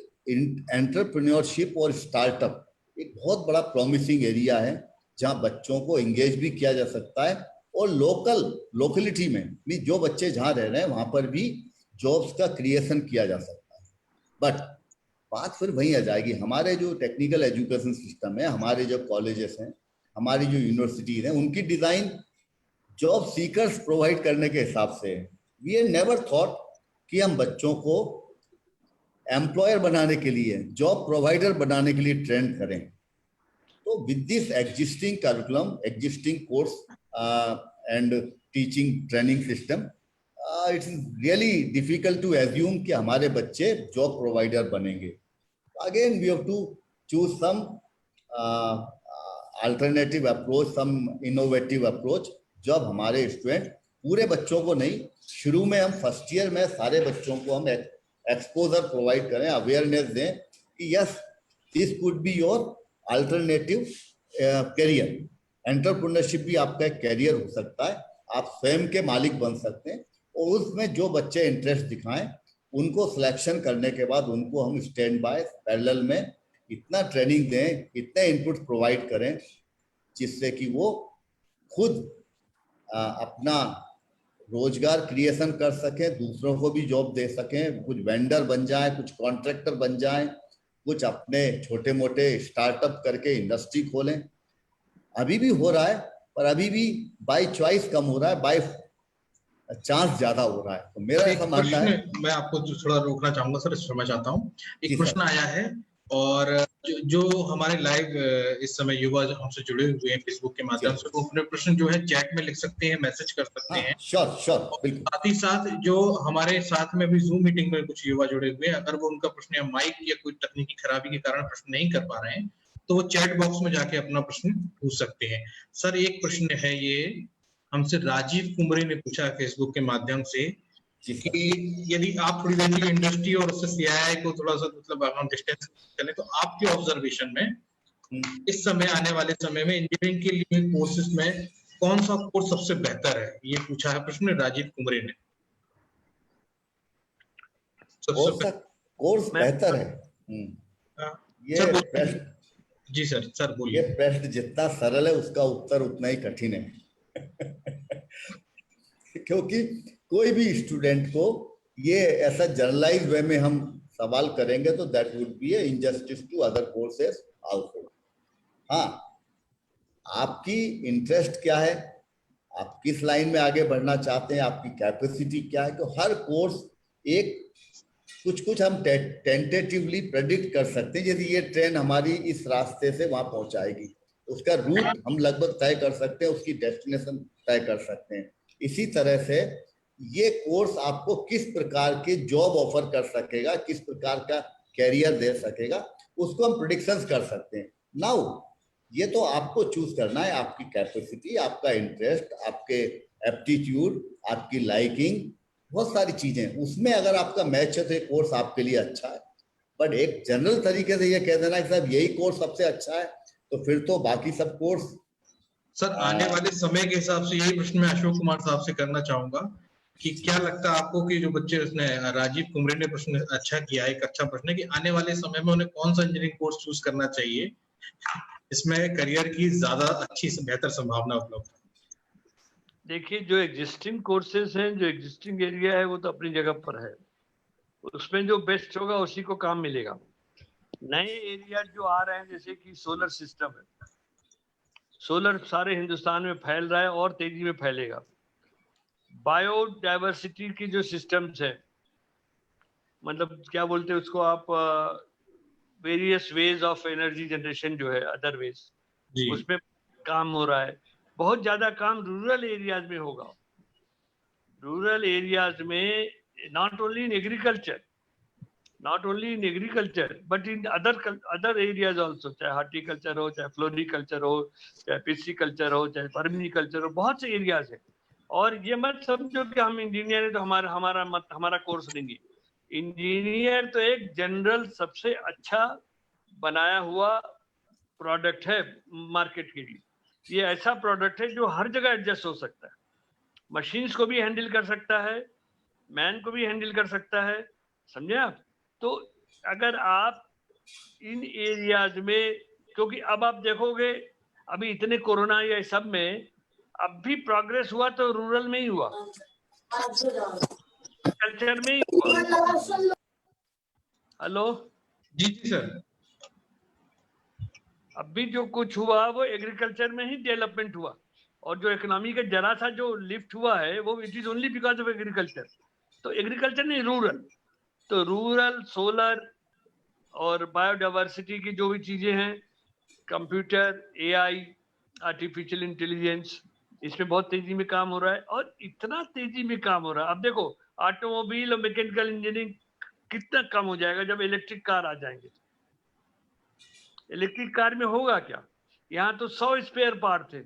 एंटरप्रेन्योरशिप और स्टार्टअप एक बहुत बड़ा प्रॉमिसिंग एरिया है जहां बच्चों को एंगेज भी किया जा सकता है और लोकलिटी में भी जो बच्चे जहां रह रहे हैं वहां पर भी जॉब्स का क्रिएशन किया जा सकता है। बट बात फिर वहीं आ जाएगी, हमारे जो टेक्निकल एजुकेशन सिस्टम है, हमारे जो कॉलेजेस हैं, हमारी जो यूनिवर्सिटीज हैं, उनकी डिजाइन जॉब सीकर्स प्रोवाइड करने के हिसाब से है। वी हैव नेवर थॉट कि हम बच्चों को एम्प्लॉयर बनाने के लिए, जॉब प्रोवाइडर बनाने के लिए ट्रेन करें। तो with this existing curriculum, existing course and teaching training system, it's really difficult to assume कि हमारे बच्चे जॉब प्रोवाइडर बनेंगे। Again we have to choose some alternative approach, some innovative approach. जब हमारे स्टूडेंट, पूरे बच्चों को नहीं, शुरू में हम फर्स्ट ईयर में सारे बच्चों को हम एक्सपोजर प्रोवाइड करें, अवेयरनेस दें कि yes this could be your alternative career. Entrepreneurship भी आपका एक करियर हो सकता है, आप स्वयं के मालिक बन सकते हैं। और उसमें जो बच्चे इंटरेस्ट दिखाएं उनको सिलेक्शन करने के बाद उनको हम स्टैंड बाय पैरेलल में इतना ट्रेनिंग दें, इतने इनपुट प्रोवाइड करें जिससे कि वो खुद अपना रोजगार क्रिएशन कर सकें, दूसरों को भी जॉब दे सकें, कुछ वेंडर बन जाएं, कुछ कॉन्ट्रैक्टर बन जाएं, कुछ अपने छोटे मोटे स्टार्टअप करके इंडस्ट्री खोलें। अभी भी हो रहा है, पर अभी भी बाय चॉइस कम हो रहा है, बाय चांस ज्यादा हो रहा है। तो मेरा ऐसा मानना है। मैं आपको थोड़ा रोकना चाहूंगा सर, क्षमा चाहता हूँ। जी एक प्रश्न आया है, और जो हमारे लाइव इस समय युवा जो हमसे जुड़े हुए हैं फेसबुक के माध्यम से, वो अपने प्रश्न जो है चैट में लिख सकते हैं, मैसेज कर सकते हैं। श्योर बिल्कुल। साथ ही साथ जो हमारे साथ में भी जूम मीटिंग में कुछ युवा जुड़े हुए हैं, अगर वो उनका प्रश्न या माइक या कोई तकनीकी खराबी के कारण प्रश्न नहीं कर पा रहे हैं, तो वो चैट बॉक्स में जाके अपना प्रश्न पूछ सकते हैं। सर, एक प्रश्न है, ये हमसे राजीव कुमरे ने पूछा है फेसबुक के माध्यम से कि यदि आप थोड़ी देर के लिए इंडस्ट्री और उससे सीआईआई को थोड़ा सा मतलब हम डिस्टेंस करें, तो आपके ऑब्जर्वेशन में इस समय आने वाले समय में इंजीनियरिंग के लिए कोर्सेज में कौन सा कोर्स सबसे बेहतर है? ये पूछा है प्रश्न राजीव कुमरे ने। कोर्स बेहतर है। ये प्रश्न, जी सर बोलिए। ये प्रश्न जितना सरल है उसका उत्तर उतना ही कठिन है क्योंकि कोई भी स्टूडेंट को ये ऐसा जनरलाइज वे में हम सवाल करेंगे तो that would be a injustice to other courses also. हाँ, आपकी इंटरेस्ट क्या है, आप किस लाइन में आगे बढ़ना चाहते हैं, आपकी कैपेसिटी क्या है, तो हर कोर्स एक कुछ हम टेंटेटिवली प्रेडिक्ट कर सकते हैं। यदि ये ट्रेन हमारी इस रास्ते से वहां पहुंचाएगी, उसका रूट हम लगभग तय कर सकते हैं, उसकी डेस्टिनेशन तय कर सकते हैं। इसी तरह से ये कोर्स आपको किस प्रकार के जॉब ऑफर कर सकेगा, किस प्रकार का कैरियर दे सकेगा, उसको हम प्रेडिक्शंस कर सकते हैं। नाउ ये तो आपको चूज करना है, आपकी कैपेसिटी, आपका इंटरेस्ट, आपके एप्टीट्यूड, आपकी लाइकिंग, बहुत सारी चीजें, उसमें अगर आपका मैच है तो एक कोर्स आपके लिए अच्छा है। बट एक जनरल तरीके से ये कह देना कि साहब यही कोर्स सबसे अच्छा है, तो फिर तो बाकी सब कोर्स। सर, आने वाले समय के हिसाब से यही प्रश्न मैं अशोक कुमार साहब से करना चाहूंगा कि क्या लगता है आपको कि जो बच्चे, उसने राजीव कुमरे ने प्रश्न अच्छा किया, एक अच्छा प्रश्न है कि आने वाले समय में उन्हें कौन सा इंजीनियरिंग कोर्स चूज करना चाहिए, इसमें करियर की ज्यादा अच्छी बेहतर संभावना उपलब्ध है? देखिए, जो एग्जिस्टिंग कोर्सेज हैं, जो एग्जिस्टिंग एरिया है, वो तो अपनी जगह पर है, उसमें जो बेस्ट होगा उसी को काम मिलेगा। नए एरिया जो आ रहे हैं, जैसे कि सोलर सिस्टम है, सोलर सारे हिंदुस्तान में फैल रहा है और तेजी में फैलेगा। बायोडाइवर्सिटी की जो सिस्टम्स है, मतलब क्या बोलते हैं उसको आप, various ways of energy generation जो है, अदर वेज, जी उसमें काम हो रहा है। बहुत ज्यादा काम रूरल एरियाज में होगा। रूरल एरियाज में not only in agriculture but in other areas also, चाहे हॉर्टिकल्चर हो, चाहे फ्लोरिकल्चर हो, चाहे पिस्सीकल्चर हो, चाहे पर्मिकल्चर हो, बहुत से एरियाज है। और ये मत समझो कि हम इंजीनियर है तो हमारा कोर्स लेंगे। इंजीनियर तो एक जनरल सबसे अच्छा बनाया हुआ प्रोडक्ट है मार्केट के लिए। ये ऐसा प्रोडक्ट है जो हर जगह एडजस्ट हो सकता है, मशीन्स को भी हैंडल कर सकता है, मैन को भी हैंडल कर सकता है, समझे आप? तो अगर आप इन एरियाज में, क्योंकि अब आप देखोगे अभी इतने कोरोना या सब में अब भी प्रोग्रेस हुआ तो रूरल में ही हुआ, कल्चर में ही हुआ। हेलो जी जी सर। अब भी जो कुछ हुआ वो एग्रीकल्चर में ही डेवलपमेंट हुआ, और जो इकोनॉमी का जरा सा जो लिफ्ट हुआ है वो it is only because of agriculture. तो एग्रीकल्चर नहीं, रूरल। तो रूरल, सोलर और बायोडाइवर्सिटी की जो भी चीजें हैं, कंप्यूटर, एआई, आर्टिफिशियल इंटेलिजेंस, इसमें बहुत तेजी में काम हो रहा है। और इतना तेजी में काम हो रहा है, अब देखो ऑटोमोबाइल और मैकेनिकल इंजीनियरिंग कितना कम हो जाएगा जब इलेक्ट्रिक कार आ जाएंगे। इलेक्ट्रिक कार में होगा क्या, यहाँ तो 100 स्पेयर पार्ट थे,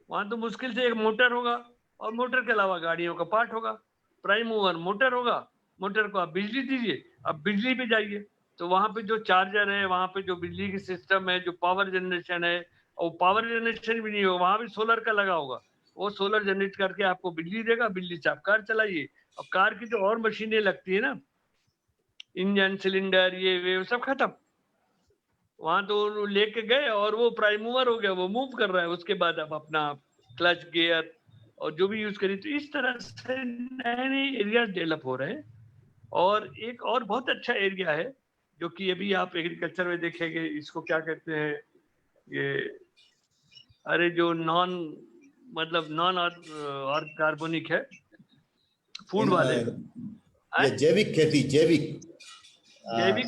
वहां तो मुश्किल से एक मोटर होगा, और मोटर के अलावा गाड़ियों का पार्ट होगा। प्राइम मूवर मोटर होगा, मोटर को आप बिजली दीजिए, अब बिजली पे जाइए, तो वहां पे जो चार्जर है, वहां पे जो बिजली की सिस्टम है, जो पावर जनरेशन है, और पावर जनरेशन भी नहीं होगा, वहां भी सोलर का लगा होगा, वो सोलर जनरेट करके आपको बिजली देगा, बिजली से आप कार चलाइए। और कार की जो और मशीनें लगती है ना, इंजन, सिलेंडर, ये वे सब खत्म, वहां तो लेके गए और वो प्राइम मूवर हो गया, वो मूव कर रहा है, उसके बाद आप अपना क्लच, गियर और जो भी यूज करिए। तो इस तरह से नए नए एरिया डेवलप हो रहे हैं। और एक और बहुत अच्छा एरिया है जो कि अभी आप एग्रीकल्चर में देखेंगे, इसको क्या कहते हैं, ये अरे जो नॉन कार्बोनिक है, फूड वाले, ये जैविक खेती, जैविक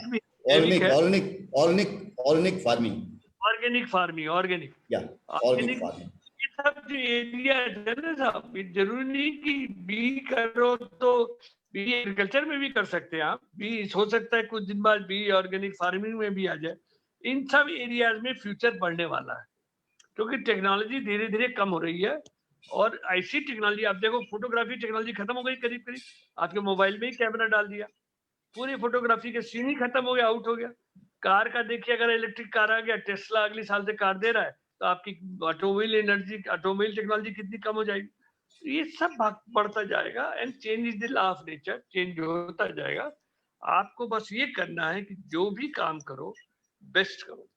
भी, जैविक ऑर्गेनिक है, organic organic organic farming, organic farming, organic या ऑर्गेनिक फार्मिंग। ये सब जो एरिया है ना साहब, ये जरूरी नहीं कि बी करो तो बी एग्रीकल्चर में भी कर सकते हैं आप, बी हो सकता है कुछ दिन बाद बी ऑर्गेनिक फार्मिंग में भी आ जाए। इन सब एरियाज में फ्यूचर बढ़ने वाला है, क्योंकि टेक्नोलॉजी धीरे धीरे कम हो रही है। और ऐसी टेक्नोलॉजी, आप देखो फोटोग्राफी टेक्नोलॉजी खत्म हो गई करीब करीब, आपके मोबाइल में ही कैमरा डाल दिया, पूरी फोटोग्राफी के सीन ही खत्म हो गया, आउट हो गया। कार का देखिए, अगर इलेक्ट्रिक कार आ गया, टेस्ला अगले साल से कार दे रहा है, तो आपकी ऑटोमोबाइल टेक्नोलॉजी कितनी कम हो जाएगी। तो ये सब बढ़ता जाएगा, and change is the law of nature, change होता जाएगा। आपको बस ये करना है कि जो भी काम करो बेस्ट करो,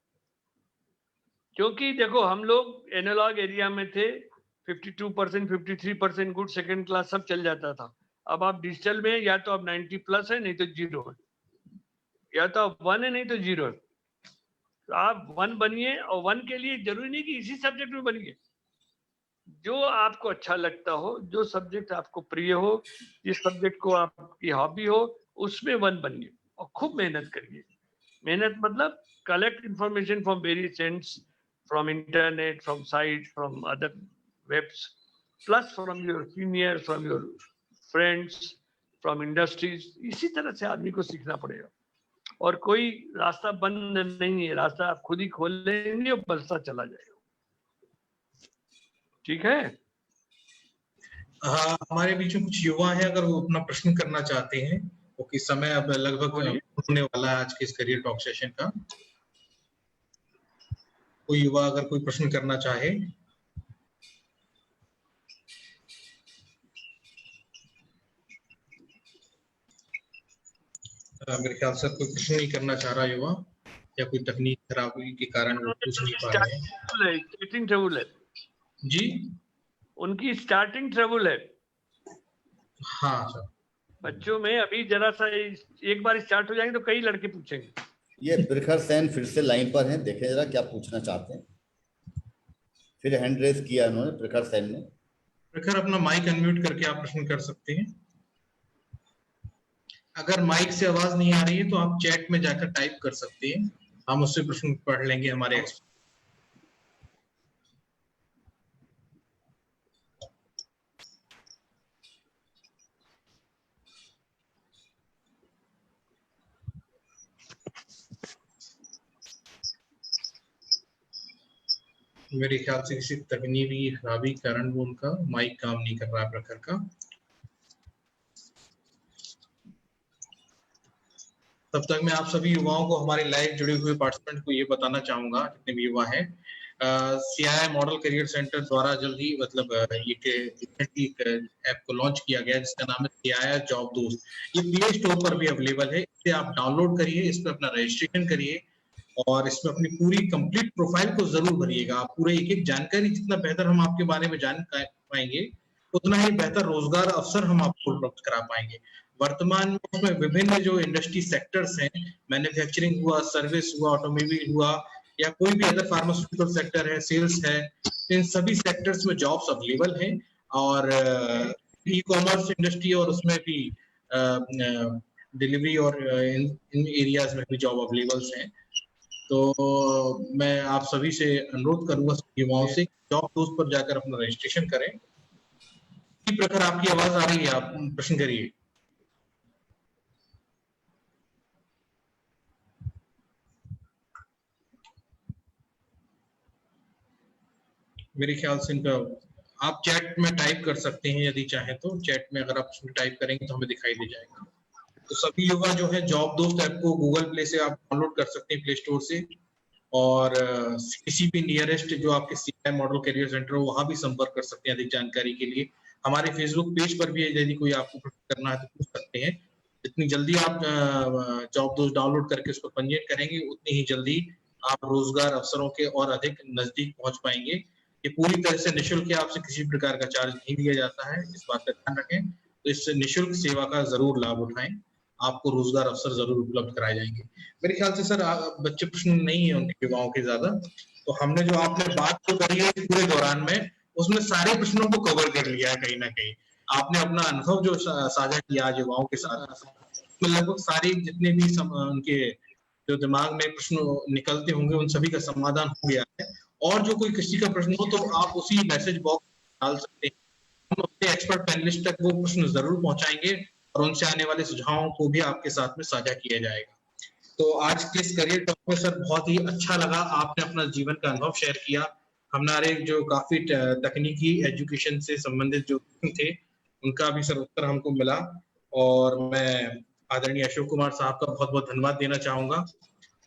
क्योंकि देखो हम लोग एनालॉग एरिया में थे, 52%, 53% गुड, सेकंड क्लास सब चल जाता था। अब आप डिजिटल में या तो आप 90+ है, नहीं तो 0 है, या तो आप 1 है, नहीं तो 0 है। तो आप 1 बनिए, और 1 के लिए जरूरी नहीं कि इसी सब्जेक्ट में बनिए, जो आपको अच्छा लगता हो, जो सब्जेक्ट आपको प्रिय हो, जिस सब्जेक्ट को आपकी हॉबी हो, उसमें 1 बनिए और खूब मेहनत करिए। मेहनत मतलब collect information from various ends, from internet, from sites, from other webs, plus from your seniors, from your friends, from industries। इसी तरह से आदमी को सीखना पड़ेगा, और कोई रास्ता बंद नहीं है, रास्ता आप खुद ही खोल लेंगे और बसता चला जाएगा। ठीक है? हाँ, हमारे बीच में कुछ युवा हैं, अगर वो अपना प्रश्न करना चाहते हैं, क्योंकि समय अब लगभग होने वाला है आज के इस करियर टॉक सेशन का। कोई युवा अगर कोई प्रश्न करना चाहे। मेरे ख्याल से कोई प्रश्न नहीं करना चाह रहा युवा, या कोई तकनीक खराबी के कारण वो पूछ नहीं पा रहे हैं। स्टार्टिंग ट्रबल है जी, उनकी स्टार्टिंग ट्रबल है। हाँ सर। बच्चों में अभी जरा सा एक बार स्टार्ट हो जाएंगे तो कई लड़के पूछेंगे। ये प्रखर सेन फिर से लाइन पर हैं, देखें जरा क्या पूछना चाहते हैं। फिर हैंड रेज किया उन्होंने, प्रखर सेन ने। प्रखर, अपना माइक अनम्यूट करके आप प्रश्न कर सकते हैं। अगर माइक से आवाज नहीं आ रही है तो आप चैट में जाकर टाइप कर सकते हैं, हम उससे प्रश्न पढ़ लेंगे हमारे एक्सपर्ट। मेरे ख्याल से किसी तकनीकी खराबी के कारण वो उनका माइक काम नहीं कर रहा है प्रखर का। तब तक मैं आप सभी युवाओं को, हमारे लाइव जुड़े हुए पार्टिसिपेंट को ये बताना चाहूंगा, जितने भी युवा हैं, सीआईआई मॉडल करियर सेंटर द्वारा जल्द ही मतलब एक ऐप को लॉन्च किया गया जिसका नाम है सीआईआई जॉब दोस्त। ये प्ले स्टोर पर भी अवेलेबल है, इसे आप डाउनलोड करिए, इस पर अपना रजिस्ट्रेशन करिए और इसमें अपनी पूरी कंप्लीट प्रोफाइल को जरूर भरिएगा। आप पूरे एक एक जानकारी, जितना बेहतर हम आपके बारे में जान पाएंगे उतना ही बेहतर रोजगार अवसर हम आपको उपलब्ध करा पाएंगे। वर्तमान में उसमें विभिन्न जो इंडस्ट्री सेक्टर्स हैं, मैन्युफैक्चरिंग हुआ, सर्विस हुआ, ऑटोमोबाइल हुआ, या कोई भी अदर फार्मास्यूटिकल सेक्टर है, सेल्स है, इन सभी सेक्टर्स में जॉब्स अवेलेबल हैं। और ई कॉमर्स इंडस्ट्री और उसमें भी डिलीवरी और इन एरियाज में भी जॉब अवेलेबल हैं। तो मैं आप सभी से अनुरोध करूंगा, युवाओं से, जॉब दोस्त पर जाकर अपना रजिस्ट्रेशन करें। इसी प्रकार आपकी आवाज आ रही है, आप प्रश्न करिए। मेरे ख्याल से इनका आप चैट में टाइप कर सकते हैं, यदि चाहें तो चैट में अगर आप टाइप करेंगे तो हमें दिखाई दे जाएगा। तो सभी युवा जो है जॉब दोस्त ऐप को गूगल प्ले से आप डाउनलोड कर सकते हैं, प्ले स्टोर से, और किसी भी नियरेस्ट जो आपके सीआईआई मॉडल करियर सेंटर हो वहां भी संपर्क कर सकते हैं अधिक जानकारी के लिए। हमारे फेसबुक पेज पर भी यदि कोई आपको करना है तो पूछ सकते हैं। जितनी जल्दी आप जॉब दोस्त डाउनलोड करके उसको पंजीयन करेंगे उतनी ही जल्दी आप रोजगार अवसरों के और अधिक नजदीक पहुंच पाएंगे। ये पूरी तरह से निःशुल्क है, आपसे किसी प्रकार का चार्ज नहीं लिया जाता है, इस बात का ध्यान रखें। तो इस निःशुल्क सेवा का जरूर लाभ उठाएं, आपको रोजगार अवसर जरूर उपलब्ध कराए जाएंगे। मेरे ख्याल से सर बच्चे प्रश्न नहीं है उनके युवाओं के ज्यादा, तो हमने जो आपने बात तो करी है पूरे दौरान में, उसमें सारे प्रश्नों को कवर कर लिया है कहीं ना कहीं। आपने अपना अनुभव जो साझा किया आज युवाओं के साथ, उसमें लगभग सारी जितने भी उनके जो दिमाग में प्रश्न निकलते होंगे उन सभी का समाधान हो गया है। और जो कोई किसी का प्रश्न हो तो आप उसी मैसेज बॉक्स डाल सकते हैं, हम अपने एक्सपर्ट पैनलिस्ट तक वो प्रश्न जरूर पहुंचाएंगे और उनसे आने वाले सुझावों को भी आपके साथ में साझा किया जाएगा। तो आज के इस करियर टॉक में सर बहुत ही अच्छा लगा, आपने अपना जीवन का अनुभव शेयर किया। हमारे जो काफी तकनीकी एजुकेशन से संबंधित जो थे उनका भी सर उत्तर हमको मिला, और मैं आदरणीय अशोक कुमार साहब का बहुत बहुत धन्यवाद देना चाहूंगा,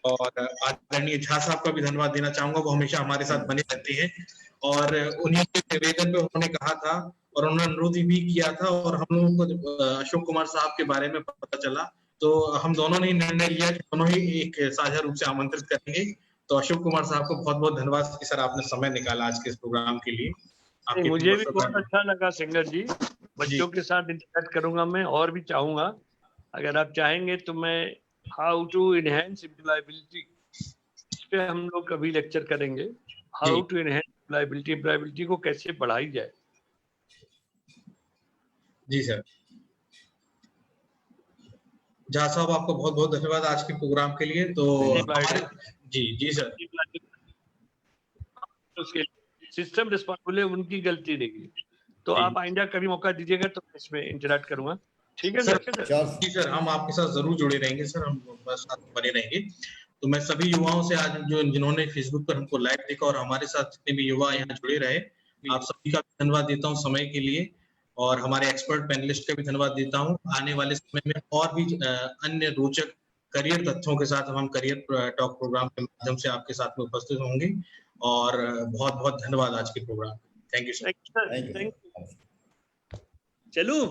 और आदरणीय झा साहब का भी धन्यवाद देना चाहूंगा, वो हमेशा हमारे साथ बने रहते हैं। और उन्हीं के निवेदन पे उन्होंने कहा था और उन्होंने अनुरोध भी किया था, और हम लोगों को अशोक कुमार साहब के बारे में पता चला तो हम दोनों ने निर्णय लिया कि दोनों ही एक साझा रूप से आमंत्रित करेंगे। तो अशोक कुमार साहब को बहुत बहुत धन्यवाद कि सर आपने समय निकाला आज के इस प्रोग्राम के लिए। आपके मुझे भी बहुत अच्छा लगा सिंगर जी, बच्चों के साथ इंटरेक्ट करूंगा मैं, और भी चाहूंगा, अगर आप चाहेंगे तो मैं हाउ टू इनहेंस एम्प्लॉयबिलिटी, इस पे हम लोग कभी लेक्चर करेंगे, हाउ टू इनहेंस एम्प्लॉयबिलिटी को कैसे बढ़ाई जाए। जी सर। झा साहब आपको बहुत बहुत धन्यवाद आज के प्रोग्राम के लिए। तो जी सर, उसके सिस्टम रिस्पॉन्सिबल है, उनकी गलती नहीं, तो आप आइंदा कभी मौका दीजिएगा तो मैं इसमें इंटरेक्ट करूंगा। ठीक है सर? जी सर, हम आपके साथ जरूर जुड़े रहेंगे सर, हम बस बने रहेंगे। तो मैं सभी युवाओं से आज जिन्होंने फेसबुक पर हमको लाइव देखा और हमारे साथ जितने भी युवा यहाँ जुड़े रहे, आप सभी का धन्यवाद देता हूँ समय के लिए, और हमारे एक्सपर्ट पैनलिस्ट का भी धन्यवाद देता हूँ। आने वाले समय में और भी अन्य रोचक करियर तथ्यों के साथ हम करियर टॉक प्रोग्राम के माध्यम से आपके साथ में उपस्थित होंगे, और बहुत बहुत धन्यवाद आज के प्रोग्राम। Thank you sir. चलूं?